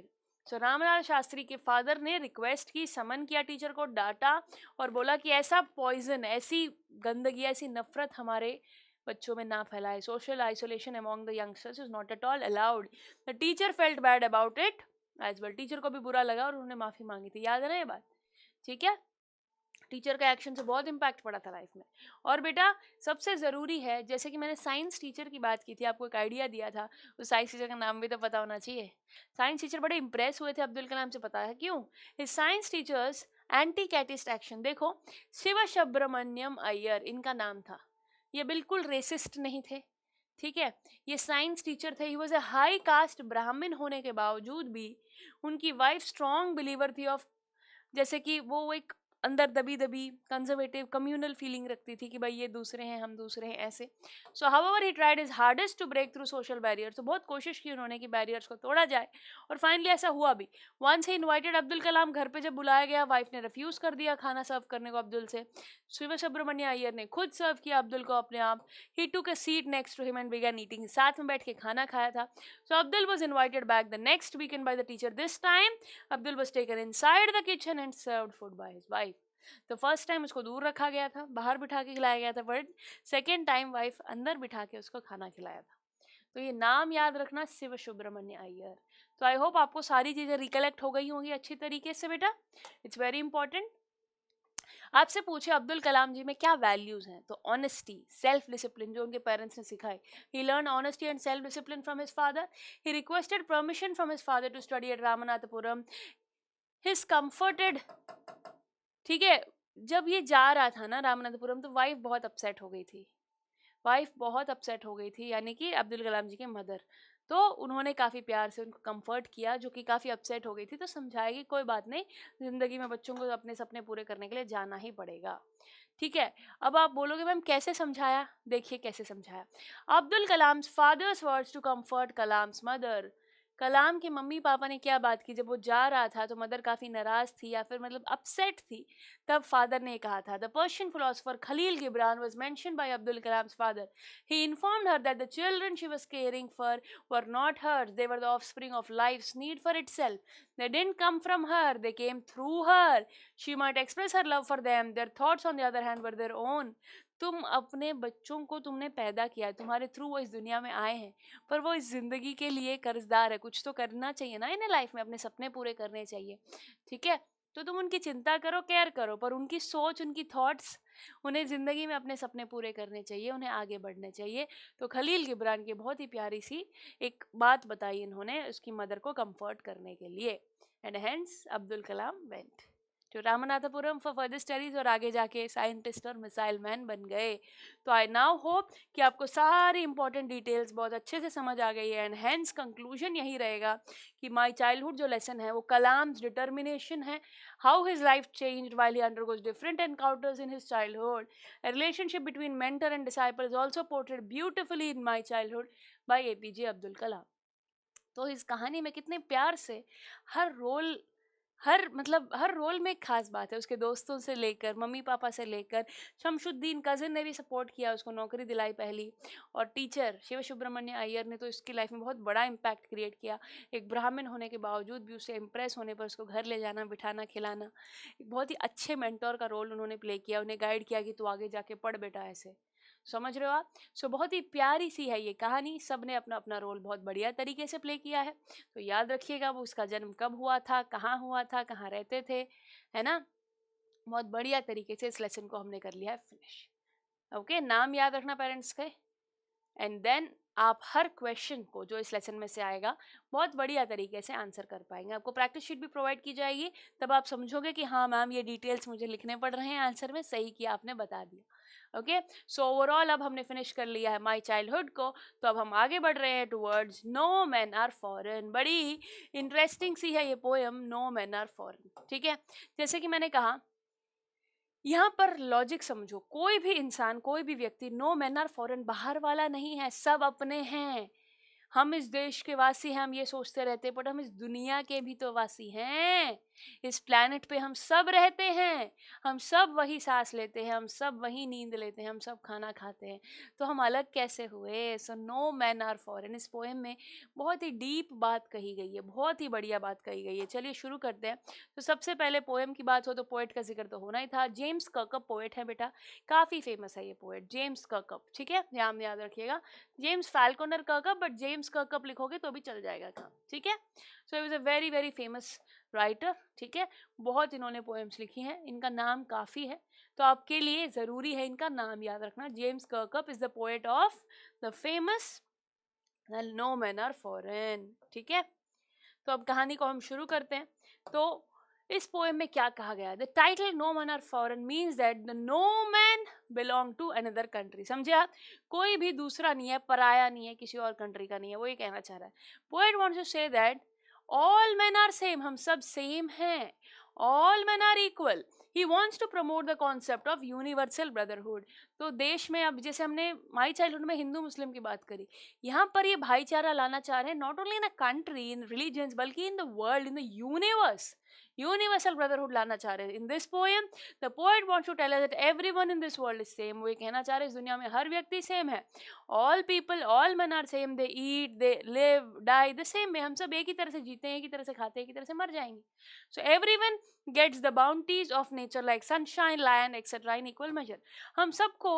सो रामलाल शास्त्री के फादर ने रिक्वेस्ट की, समन किया टीचर को, डांटा और बोला कि ऐसा पॉइजन, ऐसी गंदगी, ऐसी नफरत हमारे बच्चों में ना फैलाए। Social isolation among the youngsters is not at all allowed. The teacher felt bad about it as well. Teacher को भी बुरा लगा और उन्होंने माफ़ी मांगी थी। याद है ना ये बात? ठीक है, टीचर का एक्शन से बहुत इम्पैक्ट पड़ा था लाइफ में। और बेटा सबसे ज़रूरी है, जैसे कि मैंने साइंस टीचर की बात की थी, आपको एक आइडिया दिया था, उस साइंस टीचर का नाम भी तो पता होना चाहिए। साइंस टीचर बड़े इंप्रेस हुए थे अब्दुल कलाम से, पता है क्यों? His science teachers anti casteist action. देखो, शिव सुब्रमण्यम अय्यर इनका नाम था। ये बिल्कुल रेसिस्ट नहीं थे। ठीक है, ये साइंस टीचर थे। He was a high cast ब्राह्मण होने के बावजूद भी उनकी वाइफ स्ट्रॉन्ग बिलीवर थी ऑफ, जैसे कि वो एक अंदर दबी दबी कंजर्वेटिव कम्युनल फीलिंग रखती थी कि भाई ये दूसरे हैं, हम दूसरे हैं, ऐसे। So however he tried his hardest to break through social barriers. तो बहुत कोशिश की उन्होंने कि बैरियर्स को तोड़ा जाए, और फाइनली ऐसा हुआ भी। वंस ही इनवाइटेड अब्दुल कलाम, घर पे जब बुलाया गया, वाइफ ने रिफ्यूज कर दिया खाना सर्व करने को अब्दुल से। शिव सुब्रमण्य अय्यर ने खुद सर्व किया अब्दुल को अपने आप। He took a seat next to him and began eating. साथ में बैठ के खाना खाया था। So Abdul was invited back the next weekend by the teacher. This time Abdul was taken inside the kitchen and served food by his wife. तो first time उसको दूर रखा गया था, बाहर बिठा के खिलाया गया था, बट सेकेंड टाइम वाइफ अंदर बिठा के उसको खाना खिलाया था। तो ये नाम याद रखना, शिव सुब्रमण्य अय्यर। तो आई होप आपको सारी चीज़ें रिकलेक्ट हो गई होंगी अच्छी तरीके से बेटा। It's very important. आपसे पूछे अब्दुल कलाम जी में क्या वैल्यूज हैं, तो ऑनेस्टी, सेल्फ डिसिप्लिन जो उनके पेरेंट्स ने सिखाए। He learn honesty and self discipline from his father. He requested permission from his father to study at Ramanathapuram. His comforted, ठीक है, जब ये जा रहा था ना रामनाथपुरम, तो वाइफ बहुत अपसेट हो गई थी। वाइफ बहुत अपसेट हो गई थी, यानी कि अब्दुल कलाम जी के मदर। तो उन्होंने काफ़ी प्यार से उनको कंफर्ट किया, जो कि काफ़ी अपसेट हो गई थी। तो समझाया कि कोई बात नहीं, ज़िंदगी में बच्चों को अपने सपने पूरे करने के लिए जाना ही पड़ेगा। ठीक है, अब आप बोलोगे मैम कैसे समझाया? देखिए कैसे समझाया। Abdul Kalam's father's words to comfort Kalam's mother. Kalam के मम्मी पापा ने क्या बात की, जब वो जा रहा था तो मदर काफ़ी नाराज़ थी या फिर मतलब अपसेट थी, तब फादर ने कहा था। The Persian philosopher Khalil Gibran was mentioned by Abdul Kalam's father. He informed her that the children she was caring for were not hers, they were the offspring of life's need for itself. They didn't come from her, they came through her. She might express her love for them, their thoughts on the other hand were their own. तुम अपने बच्चों को तुमने पैदा किया, तुम्हारे through वो इस दुनिया में आए हैं, पर वो इस ज़िंदगी के लिए कर्जदार है। कुछ तो करना चाहिए ना इन्हें लाइफ में, अपने सपने पूरे करने चाहिए। ठीक है, तो तुम उनकी चिंता करो, केयर करो, पर उनकी सोच, उनकी थॉट्स, उन्हें ज़िंदगी में अपने सपने पूरे करने चाहिए, उन्हें आगे बढ़ने चाहिए। तो खलील गिब्रान की बहुत ही प्यारी सी एक बात बताई इन्होंने उसकी मदर को कंफर्ट करने के लिए। And hence Abdul Kalam went to Ramanathapuram for further studies, और आगे जाके साइंटिस्ट और मिसाइल मैन बन गए। तो आई नाउ होप कि आपको सारी इंपॉर्टेंट डिटेल्स बहुत अच्छे से समझ आ गई है। एंड हेंस कंक्लूजन यही रहेगा कि माई चाइल्डहुड जो लेसन है वो कलाम्स डिटर्मिनेशन है, how his life changed while he undergoes different encounters in his childhood. A relationship between mentor and disciple is also portrayed beautifully in My Childhood by APJ Abdul Kalam. तो इस कहानी में कितने प्यार से हर role हर role में एक खास बात है। उसके दोस्तों से लेकर मम्मी पापा से लेकर शमशुद्दीन कज़िन ने भी सपोर्ट किया, उसको नौकरी दिलाई पहली, और टीचर शिव सुब्रमण्य अय्यर ने तो इसकी लाइफ में बहुत बड़ा इम्पैक्ट क्रिएट किया। एक ब्राह्मण होने के बावजूद भी उससे इम्प्रेस होने पर उसको घर ले जाना, बिठाना, खिलाना, एक बहुत ही अच्छे मेंटोर का रोल उन्होंने प्ले किया, उन्हें गाइड किया कि तू आगे जाके पढ़ बेटा ऐसे। समझ रहे हो आप? सो बहुत ही प्यारी सी है ये कहानी, सब ने अपना अपना रोल बहुत बढ़िया तरीके से प्ले किया है। तो याद रखिएगा वो उसका जन्म कब हुआ था, कहाँ रहते थे, है ना। बहुत बढ़िया तरीके से इस लेसन को हमने कर लिया है फिनिश। ओके, नाम याद रखना पेरेंट्स के, एंड देन आप हर क्वेश्चन को जो इस लेसन में से आएगा बहुत बढ़िया तरीके से आंसर कर पाएंगे। आपको प्रैक्टिस शीट भी प्रोवाइड की जाएगी, तब आप समझोगे कि हाँ मैम ये डिटेल्स मुझे लिखने पड़ रहे हैं आंसर में, सही किया आपने, बता दिया। ओके, सो ओवरऑल अब हमने फिनिश कर लिया है माई चाइल्डहुड को, तो अब हम आगे बढ़ रहे हैं towards no man are foreign. बड़ी इंटरेस्टिंग सी है ये poem, no man are foreign. ठीक है, जैसे कि मैंने कहा यहाँ पर लॉजिक समझो, कोई भी इंसान, कोई भी व्यक्ति, नो मैन आर फॉरेन, बाहर वाला नहीं है, सब अपने हैं। हम इस देश के वासी हैं, हम ये सोचते रहते हैं, बट हम इस दुनिया के भी तो वासी हैं। इस प्लैनेट पे हम सब रहते हैं, हम सब वही सांस लेते हैं, हम सब वही नींद लेते हैं, हम सब खाना खाते हैं, तो हम अलग कैसे हुए? So no man are foreign, इस पोएम में बहुत ही डीप बात कही गई है, बहुत ही बढ़िया बात कही गई है। चलिए शुरू करते हैं। तो सबसे पहले पोएम की बात हो तो पोएट का जिक्र तो होना ही था। जेम्स कर्कअप पोएट है बेटा, काफ़ी फेमस है ये पोएट, जेम्स कर्कअप। ठीक है, नाम याद रखिएगा, James Falconer Kirkup, but James Kirkup लिखोगे तो भी चल जाएगा काम। ठीक है, so he was a very very famous writer. ठीक है, बहुत इन्होंने पोएम्स लिखी हैं, इनका नाम काफ़ी है, तो आपके लिए ज़रूरी है इनका नाम याद रखना। James Kirkup is the poet of the famous no man are foreign. ठीक है, तो अब कहानी को हम शुरू करते हैं। तो इस पोएम में क्या कहा गया है? The title no man are foreign means that the no man belong to another country. समझे आप? कोई भी दूसरा नहीं है, पराया नहीं है, किसी और कंट्री का नहीं है, वो ये कहना चाह रहा है। Poet wants to say that all man are same, हम सब सेम हैं, all man are equal. He wants to promote the concept of universal brotherhood. तो देश में, अब जैसे हमने माई चाइल्डहुड में हिंदू मुस्लिम की बात करी, यहाँ पर ये भाईचारा लाना चाह रहे हैं, not only in a country, in religions, बल्कि in the world, in the universe, universal brotherhood लाना चाह रहे हैं। In this poem the poet wants to tell us that everyone in this world is same. वो ये कहना चाह रहे हैं इस दुनिया में हर व्यक्ति सेम है। All people, all man are same, they eat, they live, die the same way. हम सब एक ही तरह से जीते हैं, एक ही तरह से खाते हैं, एक ही तरह से मर जाएंगे। So everyone gets the bounties of nature like sunshine, land etcetera in equal measure. हम सबको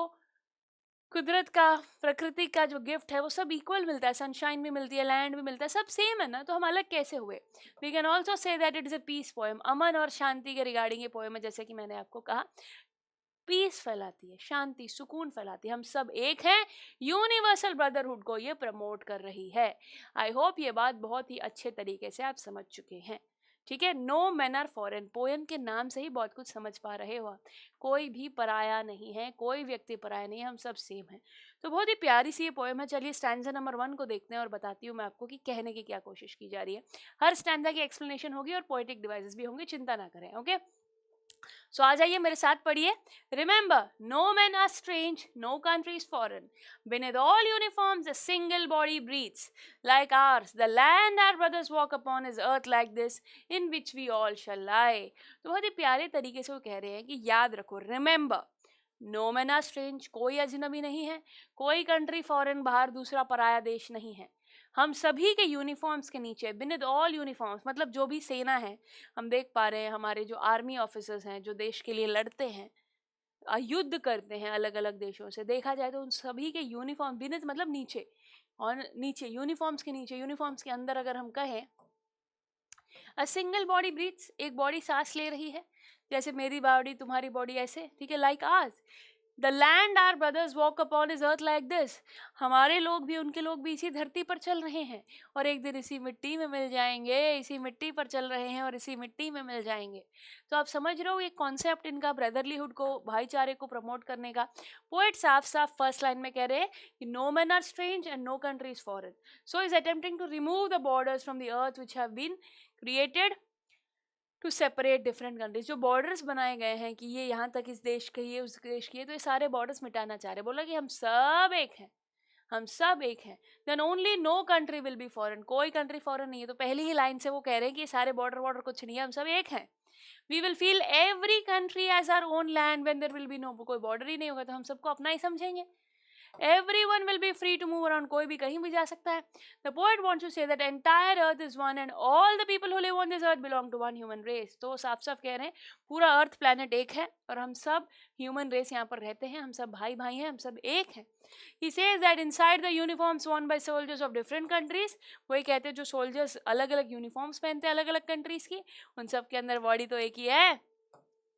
कुदरत का, प्रकृति का जो गिफ्ट है वो सब इक्वल मिलता है, सनशाइन भी मिलती है, लैंड भी मिलता है, सब सेम है ना, तो हम अलग कैसे हुए? We can also say that it is a peace poem. अमन और शांति के रिगार्डिंग ये पोएम है, जैसे कि मैंने आपको कहा, पीस फैलाती है, शांति, सुकून फैलाती है, हम सब एक हैं, यूनिवर्सल ब्रदरहुड को ये प्रमोट कर रही है। आई होप ये बात बहुत ही अच्छे तरीके से आप समझ चुके हैं। ठीक है, no man are foreign, poem के नाम से ही बहुत कुछ समझ पा रहे हो आप। कोई भी पराया नहीं है, कोई व्यक्ति पराया नहीं है, हम सब सेम हैं। तो बहुत ही प्यारी सी ये पोएम है। चलिए स्टैंजा नंबर 1 को देखते हैं और बताती हूँ मैं आपको कि कहने की क्या कोशिश की जा रही है। हर स्टैंजा की एक्सप्लेनेशन होगी और पोएटिक डिवाइसेस भी होंगे, चिंता ना करें। ओके, सो आ जाइए मेरे साथ पढ़िए। Remember, no man are strange, no country is foreign, beneath all uniforms a single body breathes like ours, the land our brothers walk upon is earth like this in which we all shall lie। तो बहुत ही प्यारे तरीके से वो कह रहे हैं कि याद रखो, remember, no man are strange, कोई अजनबी नहीं है, कोई कंट्री फॉरेन, बाहर दूसरा पराया देश नहीं है, हम सभी के यूनिफॉर्म्स के नीचे, बिनिद ऑल यूनिफॉर्म्स, मतलब जो भी सेना है, हम देख पा रहे हैं हमारे जो आर्मी ऑफिसर्स हैं, जो देश के लिए लड़ते हैं, युद्ध करते हैं अलग अलग देशों से, देखा जाए तो उन सभी के यूनिफॉर्म, बिनिद मतलब नीचे, और नीचे यूनिफॉर्म्स के नीचे, यूनिफॉर्म्स के अंदर अगर हम कहें, अ सिंगल बॉडी ब्रीथ्स, एक बॉडी सांस ले रही है, जैसे मेरी बॉडी, तुम्हारी बॉडी, ऐसे, ठीक है, like ours. The land our brothers walk upon is earth like this, हमारे लोग भी, उनके लोग भी इसी धरती पर चल रहे हैं और एक दिन इसी मिट्टी में मिल जाएंगे, इसी मिट्टी पर चल रहे हैं और इसी मिट्टी में मिल जाएंगे। तो आप समझ रहे हो ये कॉन्सेप्ट इनका, ब्रदरलीहुड को, भाईचारे को प्रमोट करने का। पोएट साफ साफ फर्स्ट लाइन में कह रहे हैं कि no man are strange and no country is foreign, so is attempting to remove the borders from the earth which have been created to separate different countries. जो बॉर्डर्स बनाए गए हैं कि ये यहाँ तक इस देश के, ये उस देश की है, तो ये सारे बॉर्डर्स मिटाना चाह रहे हैं। बोला कि हम सब एक हैं, हम सब एक हैं, then only no country will be foreign, कोई कंट्री फॉरेन नहीं है। तो पहली ही लाइन से वो कह रहे हैं कि सारे बॉर्डर कुछ नहीं है, हम सब एक हैं। We will feel every country as our own land when there will be no, कोई बॉर्डर ही नहीं होगा तो हम सबको अपना ही समझेंगे। Everyone will be free to move around, कोई भी कहीं भी जा सकता है। The poet wants to say that entire earth is one and all the people who live on this earth belong to one human race। तो साफ साफ कह रहे हैं पूरा अर्थ प्लैनेट एक है और हम सब ह्यूमन रेस यहाँ पर रहते हैं, हम सब भाई भाई हैं, हम सब एक हैं। He says that inside the uniforms worn by soldiers of different countries, वही कहते हैं जो सोल्जर्स अलग अलग यूनिफॉर्म्स पहनते हैं अलग अलग कंट्रीज की, उन सब के अंदर बॉडी तो एक ही है।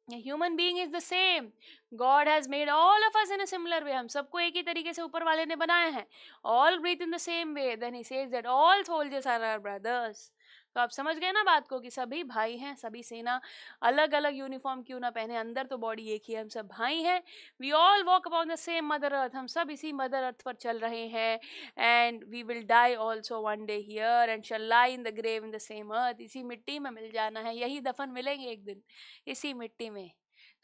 A human being is the same. God has made all of us in a similar way. हम सबको एक ही तरीके से ऊपर वाले ने बनाया है। All breathe in the same way. Then he says that all soldiers are our brothers. तो आप समझ गए ना बात को कि सभी भाई हैं, सभी सेना अलग अलग यूनिफॉर्म क्यों ना पहने, अंदर तो बॉडी एक ही है, हम सब भाई हैं। We all walk upon the same mother earth, हम सब इसी मदर अर्थ पर चल रहे हैं। And we will die also one day here and shall lie in the grave in the same earth, इसी मिट्टी में मिल जाना है, यही दफन मिलेंगे एक दिन इसी मिट्टी में।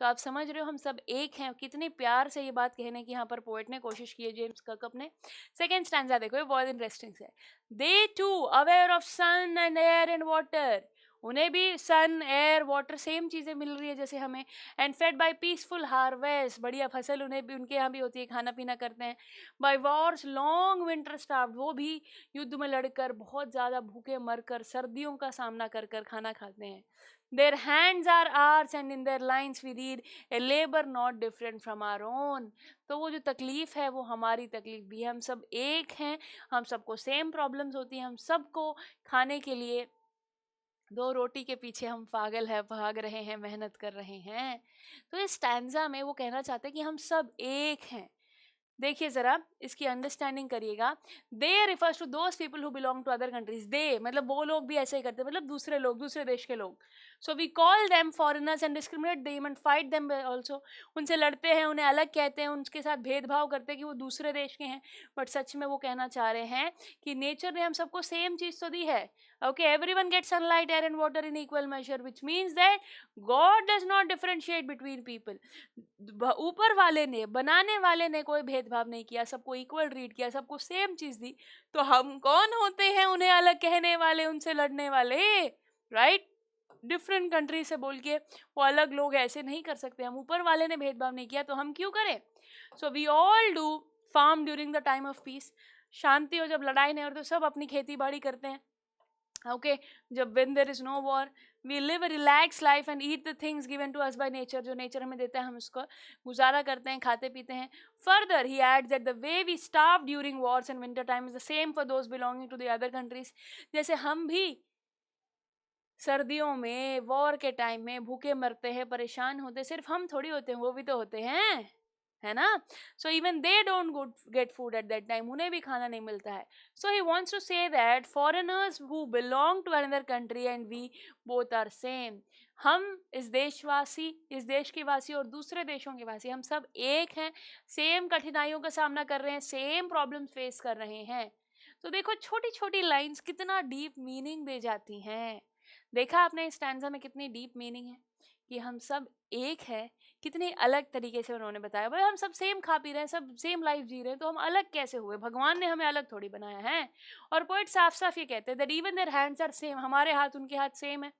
तो आप समझ रहे हो हम सब एक हैं। कितने प्यार से ये बात कहने की यहाँ पर पोएट ने कोशिश की है, जेम्स कर्क ने। सेकेंड स्टैंजा देखो, ये बहुत इंटरेस्टिंग है। They too aware of sun and air and water, उन्हें भी सन एयर वाटर सेम चीज़ें मिल रही है जैसे हमें। And fed by peaceful harvest, बढ़िया फसल उन्हें भी उनके यहाँ भी होती है, खाना पीना करते हैं। By wars long winter starve, वो भी युद्ध में लड़कर बहुत ज़्यादा भूखे मरकर सर्दियों का सामना कर कर खाना खाते हैं। Their hands are ours and in their lines we read a labor not different from our own। तो वो जो तकलीफ़ है वो हमारी तकलीफ़ भी है, हम सब एक हैं, हम सबको सेम प्रॉब्लम्स होती हैं, हम सबको खाने के लिए दो रोटी के पीछे हम पागल है, भाग रहे हैं, मेहनत कर रहे हैं। तो इस स्टैंजा में वो कहना चाहते हैं कि हम सब एक हैं। देखिए जरा इसकी अंडरस्टैंडिंग करिएगा। They refers to those people who belong to other countries, they मतलब वो लोग भी ऐसे ही करते हैं, मतलब दूसरे लोग, दूसरे देश के लोग। So we call them foreigners and discriminate them and fight them also, उनसे लड़ते हैं, उन्हें अलग कहते हैं, उनके साथ भेदभाव करते हैं कि वो दूसरे देश के हैं। बट सच में वो कहना चाह रहे हैं कि नेचर ने हम सबको सेम चीज़ तो दी है। Okay, everyone get sunlight air and water in equal measure, which means that God does not differentiate between people. ऊपर वाले ने, बनाने वाले ने कोई भेदभाव नहीं किया, सबको इक्वल ट्रीट किया, सबको सेम चीज़ दी। तो हम कौन होते हैं उन्हें अलग कहने वाले, उनसे लड़ने वाले, राइट? डिफरेंट कंट्री से बोल के वो अलग लोग ऐसे नहीं कर सकते। हम ऊपर वाले ने भेदभाव नहीं किया तो हम क्यों करें? So we all do farm during the time of peace, शांति हो जब लड़ाई नहीं हो तो सब अपनी खेती बाड़ी करते हैं। ओके, जब when there is no war we live a relaxed life and eat the things given to us by nature, जो नेचर हमें देता है हम उसको गुजारा करते हैं, खाते पीते हैं। Further he adds that the way we starve during wars and winter time is the same for those belonging to the other countries। जैसे हम भी सर्दियों में वॉर के टाइम में भूखे मरते हैं, परेशान होते, सिर्फ हम थोड़ी होते हैं, वो भी तो होते हैं, है ना? So even they don't get food at that time, उन्हें भी खाना नहीं मिलता है। So he wants to say that foreigners who belong to another country and we both are same, हम इस देशवासी, इस देश के वासी और दूसरे देशों के वासी, हम सब एक हैं, सेम कठिनाइयों का सामना कर रहे हैं, सेम प्रॉब्लम फेस कर रहे हैं। तो देखो छोटी छोटी लाइंस कितना डीप मीनिंग दे जाती हैं। देखा आपने इस स्टैंजा में कितनी डीप मीनिंग है कि हम सब एक है। कितनी अलग तरीके से उन्होंने बताया, भाई हम सब सेम खा पी रहे हैं, सब सेम लाइफ जी रहे हैं, तो हम अलग कैसे हुए? भगवान ने हमें अलग थोड़ी बनाया है। और पोएट साफ साफ ये कहते हैं that even their hands are same, हमारे हाथ उनके हाथ सेम है।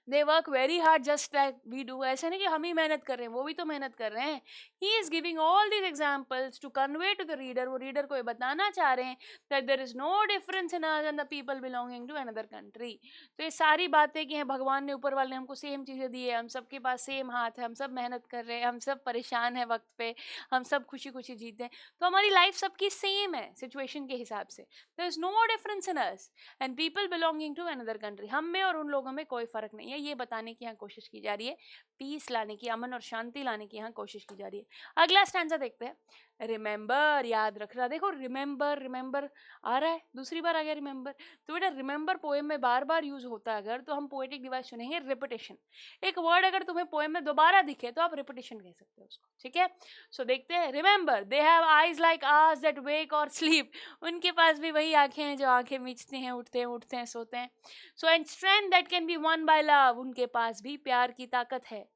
They work very hard just like we do, ऐसे नहीं कि हम ही मेहनत कर रहे हैं, वो भी तो मेहनत कर रहे हैं। He is giving all these examples to convey to the reader, वो रीडर को ये बताना चाह रहे हैं that there is no difference in us and the people belonging to another country. तो ये सारी बातें कि भगवान ने, ऊपर वाले ने हमको सेम चीज़ें दी है, हम सबके पास सेम हाथ है, हम सब मेहनत कर रहे हैं, हम सब परेशान हैं वक्त पे, हम सब खुशी खुशी जीते हैं, तो हमारी लाइफ सबकी सेम है सिचुएशन के हिसाब से। There is no difference in us and people belonging to another country, हम में और उन लोगों में कोई फर्क नहीं है, ये बताने की यहाँ कोशिश की जा रही है, पीस लाने की, अमन और शांति लाने की यहाँ कोशिश की जा रही है। अगला स्टैंजा देखते हैं, रिमेंबर, याद रखना। देखो रिमेंबर, रिमेंबर आ रहा है, दूसरी बार आ गया रिमेंबर। तो बेटा रिमेंबर पोएम में बार बार यूज होता है, अगर तो हम पोएटिक डिवाइस चुनेंगे रिपीटेशन। एक वर्ड अगर तुम्हें पोएम में दोबारा दिखे तो आप रिपीटेशन कह सकते हो उसको, ठीक है? सो देखते हैं, remember they have eyes like ours that wake और स्लीप, उनके पास भी वही आंखें हैं जो आंखें मीचती हैं, उठते हैं, उठते हैं, सोते हैं। So and strength that can be one by love, उनके पास भी प्यार की ताकत है।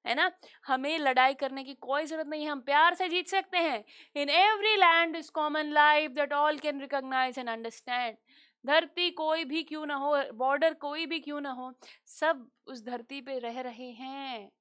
है ना। हमें लड़ाई करने की कोई जरूरत नहीं है, हम प्यार से जीत सकते हैं। In every land is common life that all can recognise and understand. धरती कोई भी क्यों ना हो, बॉर्डर कोई भी क्यों ना हो, सब उस धरती पे रह रहे हैं।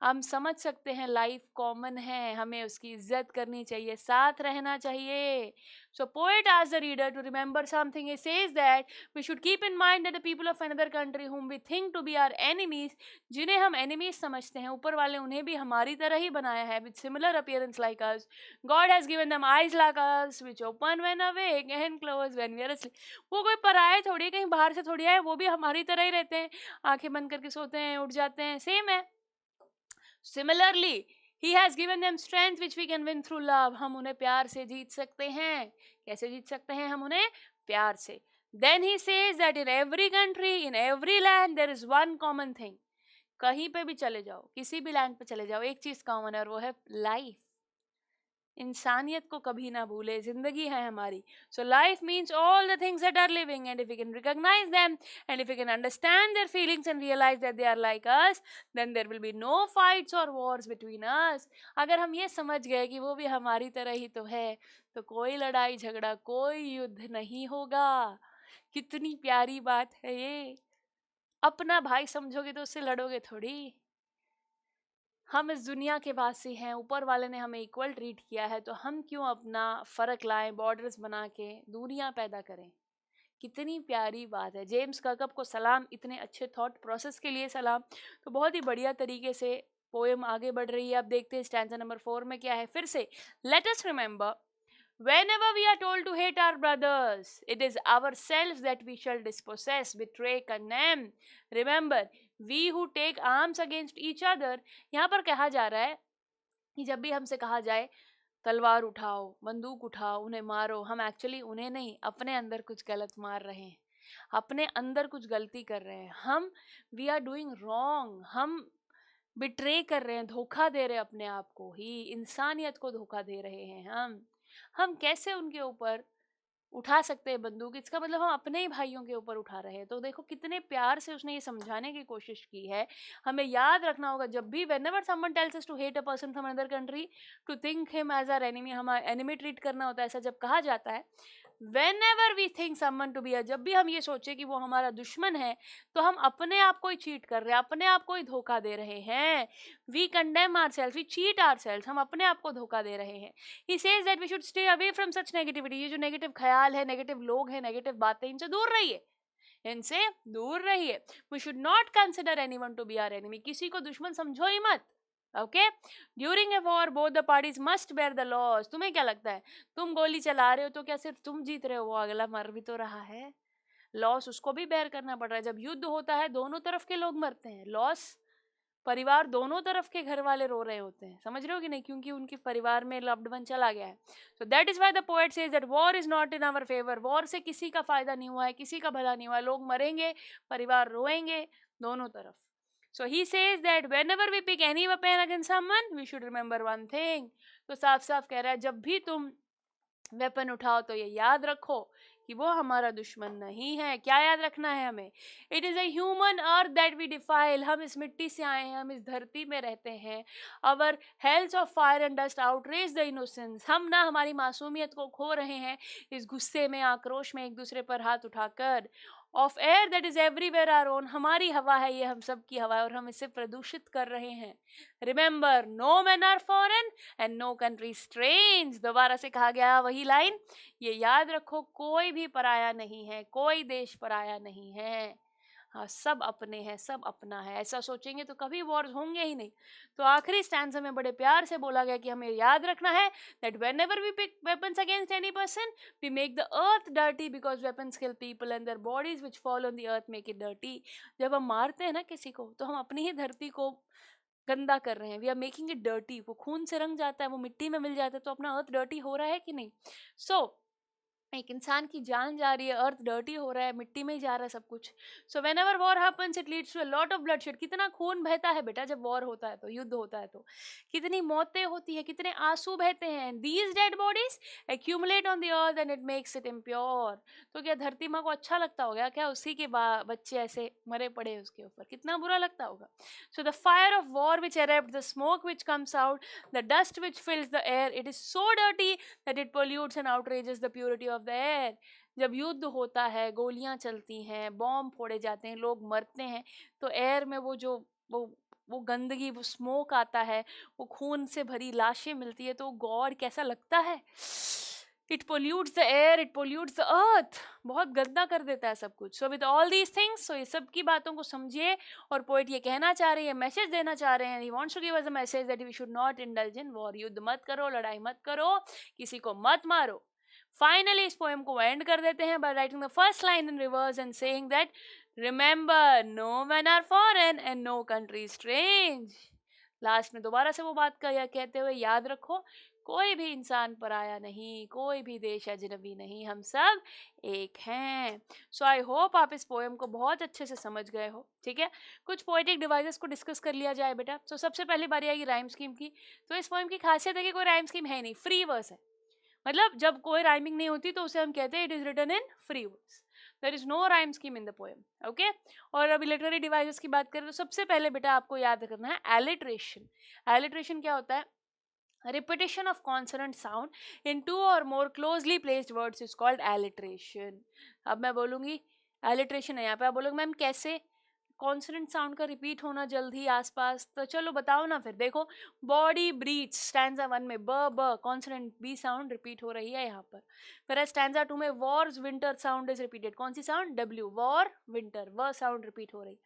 हम समझ सकते हैं लाइफ कॉमन है, हमें उसकी इज्जत करनी चाहिए, साथ रहना चाहिए। So poet asks the reader to remember something. He says that we should keep in mind that the people of another country whom we think to be our enemies, जिन्हें हम एनिमीज समझते हैं, ऊपर वाले उन्हें भी हमारी तरह ही बनाया है, with similar appearance like us. God has given them eyes like us, which open when awake and close when we are asleep. वो कोई पराये थोड़ी है, कहीं बाहर से थोड़ी आए, वो भी हमारी तरह ही रहते हैं, आंखें बंद करके सोते हैं, उठ जाते हैं, सेम है। Similarly, he has given them strength which we can win through love. हम उन्हें प्यार से जीत सकते हैं। कैसे जीत सकते हैं हम उन्हें? प्यार से। Then he says that in every country, in every land, there is one common thing. कहीं पे भी चले जाओ, किसी भी लैंड पे चले जाओ, एक चीज कॉमन है और वो है लाइफ। इंसानियत को कभी ना भूले, जिंदगी है हमारी। So life means all the things that are living, and if we can recognise them, and if we can understand their feelings and realise that they are like us, then there will be no fights और wars between us. अगर हम ये समझ गए कि वो भी हमारी तरह ही तो है, तो कोई लड़ाई झगड़ा, कोई युद्ध नहीं होगा। कितनी प्यारी बात है ये। अपना भाई समझोगे तो उससे लड़ोगे थोड़ी। हम इस दुनिया के वासी हैं, ऊपर वाले ने हमें इक्वल ट्रीट किया है, तो हम क्यों अपना फ़र्क लाएं, बॉर्डर्स बना के दूरियां पैदा करें। कितनी प्यारी बात है। जेम्स कर्कप को सलाम, इतने अच्छे थॉट प्रोसेस के लिए सलाम। तो बहुत ही बढ़िया तरीके से पोएम आगे बढ़ रही है। अब देखते हैं स्टैंजा नंबर 4 में क्या है। फिर से, let us remember whenever we are told to hate our brothers, it is ourselves that we shall dispossess, betray, condemn. Remember, we who take arms against each other. यहाँ पर कहा जा रहा है कि जब भी हमसे कहा जाए तलवार उठाओ, बंदूक उठाओ, उन्हें मारो, हम एक्चुअली उन्हें नहीं, अपने अंदर कुछ गलत मार रहे हैं, अपने अंदर कुछ गलती कर रहे हैं। हम वी आर डूइंग रॉन्ग, हम बिट्रे कर रहे हैं, धोखा दे रहे हैं अपने आप को ही, इंसानियत को धोखा दे रहे हैं हम कैसे उनके ऊपर उठा सकते हैं बंदूक? इसका मतलब हम अपने ही भाइयों के ऊपर उठा रहे हैं। तो देखो कितने प्यार से उसने ये समझाने की कोशिश की है। हमें याद रखना होगा जब भी whenever someone tells us to hate a person from another country, to think him as our enemy, हम एनिमी ट्रीट करना होता है, ऐसा जब कहा जाता है। whenever we think someone to be a, जब भी हम ये सोचे कि वो हमारा दुश्मन है, तो हम अपने आप को ही चीट कर रहे हैं, अपने आप को ही धोखा दे रहे हैं। we condemn ourselves, we cheat ourselves, हम अपने आप को धोखा दे रहे हैं। he says that we should stay away from such negativity. ये जो नेगेटिव ख्याल है, नेगेटिव लोग हैं, नेगेटिव बातें, इनसे दूर रहिए, इनसे दूर रहिए। we should not consider anyone to be our enemy. किसी को दुश्मन समझो ही मत। Okay, during a war both the parties must bear the loss. तुम्हें क्या लगता है, तुम गोली चला रहे हो तो क्या सिर्फ तुम जीत रहे हो, वो अगला मर भी तो रहा है, लॉस उसको भी बेयर करना पड़ रहा है। जब युद्ध होता है दोनों तरफ के लोग मरते हैं, लॉस परिवार दोनों तरफ के घर वाले रो रहे होते हैं, समझ रहे हो कि नहीं, क्योंकि उनके परिवार में लव्ड वन चला गया है। So that is why the poet says that war is not in our favour. War से किसी का फायदा नहीं हुआ है, किसी का भला नहीं हुआ है, लोग मरेंगे, परिवार रोएंगे दोनों तरफ। So he says that whenever we pick any weapon against someone, we should remember one thing. तो साफ साफ कह रहा है जब भी तुम वेपन उठाओ तो ये याद रखो कि वो हमारा दुश्मन नहीं है। क्या याद रखना है हमें? It is a human earth that we defile. हम इस मिट्टी से आए हैं, हम इस धरती में रहते हैं। Our health of fire and dust outrage the innocence. हम ना हमारी मासूमियत को खो रहे हैं इस गुस्से में, आक्रोश में, एक दूसरे पर हाथ उठाकर। Of air that is everywhere our own. हमारी हवा है ये, हम सब की हवा है और हम इसे प्रदूषित कर रहे हैं। Remember, no man are foreign and no country strange. दोबारा से कहा गया वही लाइन, ये याद रखो, कोई भी पराया नहीं है, कोई देश पराया नहीं है। हाँ, सब अपने हैं, सब अपना है। ऐसा सोचेंगे तो कभी वॉर्स होंगे ही नहीं। तो आखिरी स्टैंजा में बड़े प्यार से बोला गया कि हमें याद रखना है that whenever we pick weapons against any person, we make the earth dirty because weapons kill people and their bodies which fall on the earth make it dirty. जब हम मारते हैं ना किसी को, तो हम अपनी ही धरती को गंदा कर रहे हैं। We are making it dirty. वो खून से रंग जाता है, वो मिट्टी में मिल जाता है, तो अपना अर्थ डर्टी हो रहा है कि नहीं? सो एक इंसान की जान जा रही है, अर्थ डर्टी हो रहा है, मिट्टी में ही जा रहा है सब कुछ. So whenever war happens it leads to a lot of bloodshed. कितना खून बहता है बेटा जब वॉर होता है, तो युद्ध होता है, तो कितनी मौतें होती है, कितने आंसू बहते हैं. These dead bodies accumulate on the earth and it makes it impure. तो क्या धरती माँ को अच्छा लगता होगा क्या उसी के बच्चे ऐसे मरे पड़े उसके ऊपर? कितना बुरा लगता होगा. So the fire of war which erupt, the smoke which comes out, the dust which fills the air, it is so dirty that it pollutes and outrages the purity of the air. जब युद्ध होता है, गोलियां चलती हैं, bomb फोड़े जाते हैं, लोग मरते हैं, तो एयर में वो गंदगी, वो स्मोक आता है, वो खून से भरी लाशें मिलती है, तो गॉड कैसा लगता है. It pollutes the air, it pollutes the earth. बहुत गंदा कर देता है सब कुछ. So with all these things, so ये सब की बातों को समझिए. और पोइट ये कहना चाह रही है, मैसेज देना चाह रहे हैं. He wants to give us a message that we should not indulge in war. युद्ध मत करो, लड़ाई मत करो, किसी को मत मारो. फाइनली इस पोएम को एंड कर देते हैं by writing the first line in reverse and saying that remember no man are foreign and no country strange. Last में दोबारा से वो बात कहते हुए याद रखो, कोई भी इंसान पराया नहीं, कोई भी देश अजनबी नहीं, हम सब एक हैं. सो आई होप आप इस पोएम को बहुत अच्छे से समझ गए हो. ठीक है, कुछ पोएटिक डिवाइसेस को डिस्कस कर लिया जाए बेटा. तो सबसे पहली बारी आएगी राइम स्कीम की. तो इस पोएम की खासियत है कि कोई राइम स्कीम है नहीं, फ्री वर्स है. मतलब जब कोई राइमिंग नहीं होती तो उसे हम कहते हैं it is written in free verse. There is no rhyme scheme in the poem. Okay, और अभी लिटरेरी डिवाइसेस की बात करें तो सबसे पहले बेटा आपको याद करना है एलिट्रेशन. एलिट्रेशन क्या होता है? Repetition of consonant sound in two or more closely placed words is called alliteration. अब मैं बोलूँगी alliteration है यहाँ पे, आप बोलोगे मैम कैसे? कॉन्सोनेंट साउंड का रिपीट होना जल्द ही आसपास. तो चलो बताओ ना फिर. देखो, बॉडी ब्रीथ्स स्टैंजा 1 में ब कॉन्सोनेंट बी साउंड रिपीट हो रही है यहाँ पर. फिर स्टैंजा 2 में Wars winter sound is repeated. कौन सी साउंड? डब्ल्यू. वॉर विंटर, व साउंड रिपीट हो रही.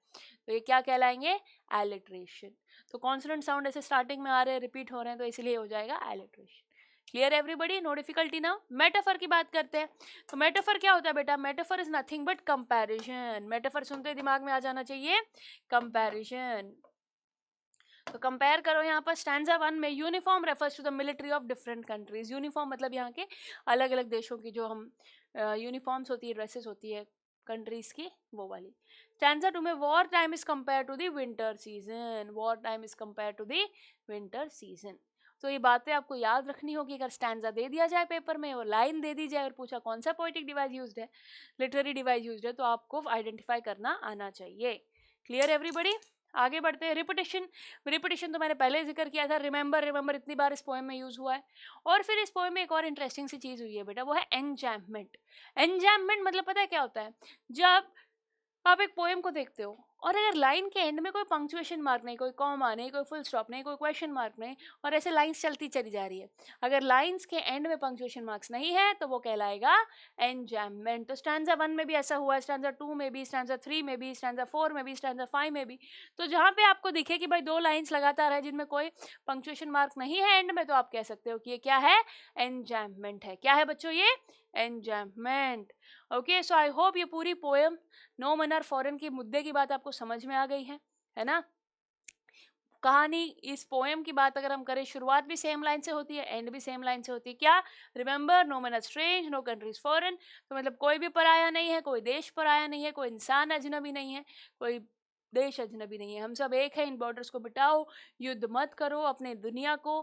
तो ये क्या कहलाएंगे? एलिट्रेशन. तो कॉन्सोनेंट साउंड ऐसे स्टार्टिंग में आ रहे हैं, रिपीट हो रहे हैं, तो इसलिए हो जाएगा alliteration. Clear everybody? No difficulty now. Metaphor की बात करते हैं. तो मेटाफर क्या होता है बेटा? Metaphor is nothing but comparison. Metaphor सुनते ही दिमाग में आ जाना चाहिए कंपैरिजन. तो कंपेयर करो यहाँ पर स्टैंजा 1 में uniform refers to the military of different countries. Uniform मतलब यहाँ के अलग अलग देशों की जो हम यूनिफॉर्म्स होती है, ड्रेसेस होती है कंट्रीज की, वो वाली. स्टैंजा 2 में war time is compare to the winter season. War time is compare to the winter season. तो ये बातें आपको याद रखनी होगी. अगर स्टैंजा दे दिया जाए पेपर में और लाइन दे दी जाए और पूछा कौन सा पोएटिक डिवाइस यूज्ड है, लिटरेरी डिवाइस यूज्ड है, तो आपको आइडेंटिफाई करना आना चाहिए. Clear everybody? आगे बढ़ते हैं. रिपीटिशन. रिपीटिशन तो मैंने पहले जिक्र किया था. रिमेंबर, रिमेंबर इतनी बार इस पोएम में यूज हुआ है. और फिर इस पोएम में एक और इंटरेस्टिंग सी चीज हुई है बेटा, वो है एंजैम्पमेंट. एंजैम्पमेंट मतलब पता है क्या होता है? जब आप एक पोएम को देखते हो और अगर लाइन के एंड में कोई पंक्चुएशन मार्क नहीं, कोई कॉमा नहीं, कोई फुल स्टॉप नहीं, कोई क्वेश्चन मार्क नहीं, और ऐसे लाइंस चलती चली जा रही है, अगर लाइंस के एंड में पंक्चुएशन मार्क्स नहीं है तो वो कहलाएगा एंजैम्पमेंट. तो स्टैंजा 1 में भी ऐसा हुआ, स्टैंजा 2 में भी, स्टैंजा 3 में भी, स्टैंजा 4 में भी, स्टैंजा 5 में भी. तो जहाँ पे आपको दिखे कि भाई दो लाइंस लगातार है जिनमें कोई पंक्चुएशन मार्क नहीं है एंड में, तो आप कह सकते हो कि ये क्या है? एंजैम्पमेंट है. क्या है बच्चों? ये एंजैम्पमेंट. ओके, सो आई होप ये पूरी poem no man are foreign की मुद्दे की बात आपको समझ में आ गई है ना? कहानी, इस पोएम की बात अगर हम करें, शुरुआत भी सेम लाइन से होती है, एंड भी सेम लाइन से होती है. क्या? Remember no man are strange, no countries foreign. तो मतलब कोई भी पराया नहीं है, कोई देश पराया नहीं है, कोई इंसान अजनबी नहीं है, कोई देश अजनबी नहीं है, हम सब एक है. इन बॉर्डर्स को बिटाओ, युद्ध मत करो, अपने दुनिया को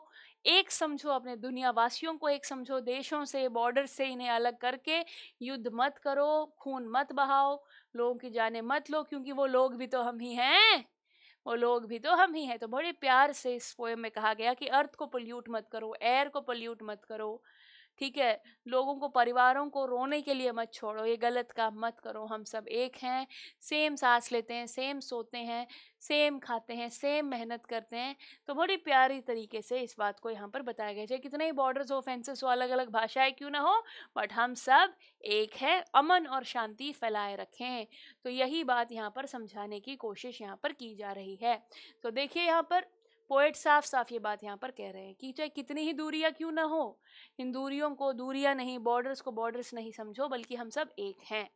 एक समझो, अपने दुनिया वासियों को एक समझो, देशों से, बॉर्डर से इन्हें अलग करके युद्ध मत करो, खून मत बहाओ, लोगों की जाने मत लो, क्योंकि वो लोग भी तो हम ही हैं, वो लोग भी तो हम ही हैं. तो बड़े प्यार से इस पोएम में कहा गया कि अर्थ को पोल्यूट मत करो, एयर को पोल्यूट मत करो. ठीक है, लोगों को, परिवारों को रोने के लिए मत छोड़ो, ये गलत काम मत करो. हम सब एक हैं, सेम सांस लेते हैं, सेम सोते हैं, सेम खाते हैं, सेम मेहनत करते हैं. तो बड़ी प्यारी तरीके से इस बात को यहाँ पर बताया गया. चाहे कितने ही बॉर्डर्स हो, फेंसेस हो, अलग अलग भाषाएं क्यों ना हो, बट हम सब एक हैं. अमन और शांति फैलाए रखें. तो यही बात यहाँ पर समझाने की कोशिश यहाँ पर की जा रही है. तो देखिए यहाँ पर पोएट साफ साफ ये बात यहाँ पर कह रहे हैं कि चाहे कितनी ही दूरियां क्यों ना हो, इन दूरियों को दूरियां नहीं, बॉर्डर्स को बॉर्डर्स नहीं समझो, बल्कि हम सब एक हैं.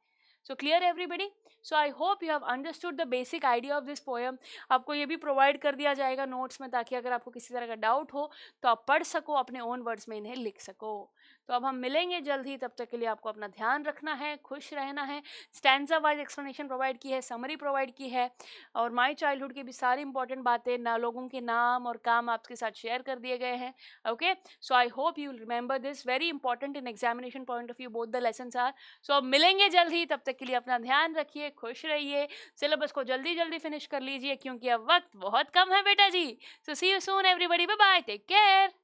So clear everybody? So I hope you have understood the basic idea of this poem. आपको ये भी प्रोवाइड कर दिया जाएगा नोट्स में, ताकि अगर आपको किसी तरह का डाउट हो तो आप पढ़ सको, अपने ओन वर्ड्स में इन्हें लिख सको. तो अब हम मिलेंगे जल्द ही, तब तक के लिए आपको अपना ध्यान रखना है, खुश रहना है। स्टैंजा वाइज एक्सप्लेनेशन प्रोवाइड की है, समरी प्रोवाइड की है, और माई चाइल्डहुड की भी सारी इंपॉर्टेंट बातें, ना लोगों के नाम और काम आपके साथ शेयर कर दिए गए हैं। Okay, so I hope you remember this, very important in examination point of view, both the lessons are. So अब मिलेंगे जल्द ही, तब तक के लिए अपना ध्यान रखिए, खुश रहिए, सिलेबस को जल्दी जल्दी फिनिश कर लीजिए, क्योंकि अब वक्त बहुत कम है बेटा जी। So see you soon everybody, bye bye, take care.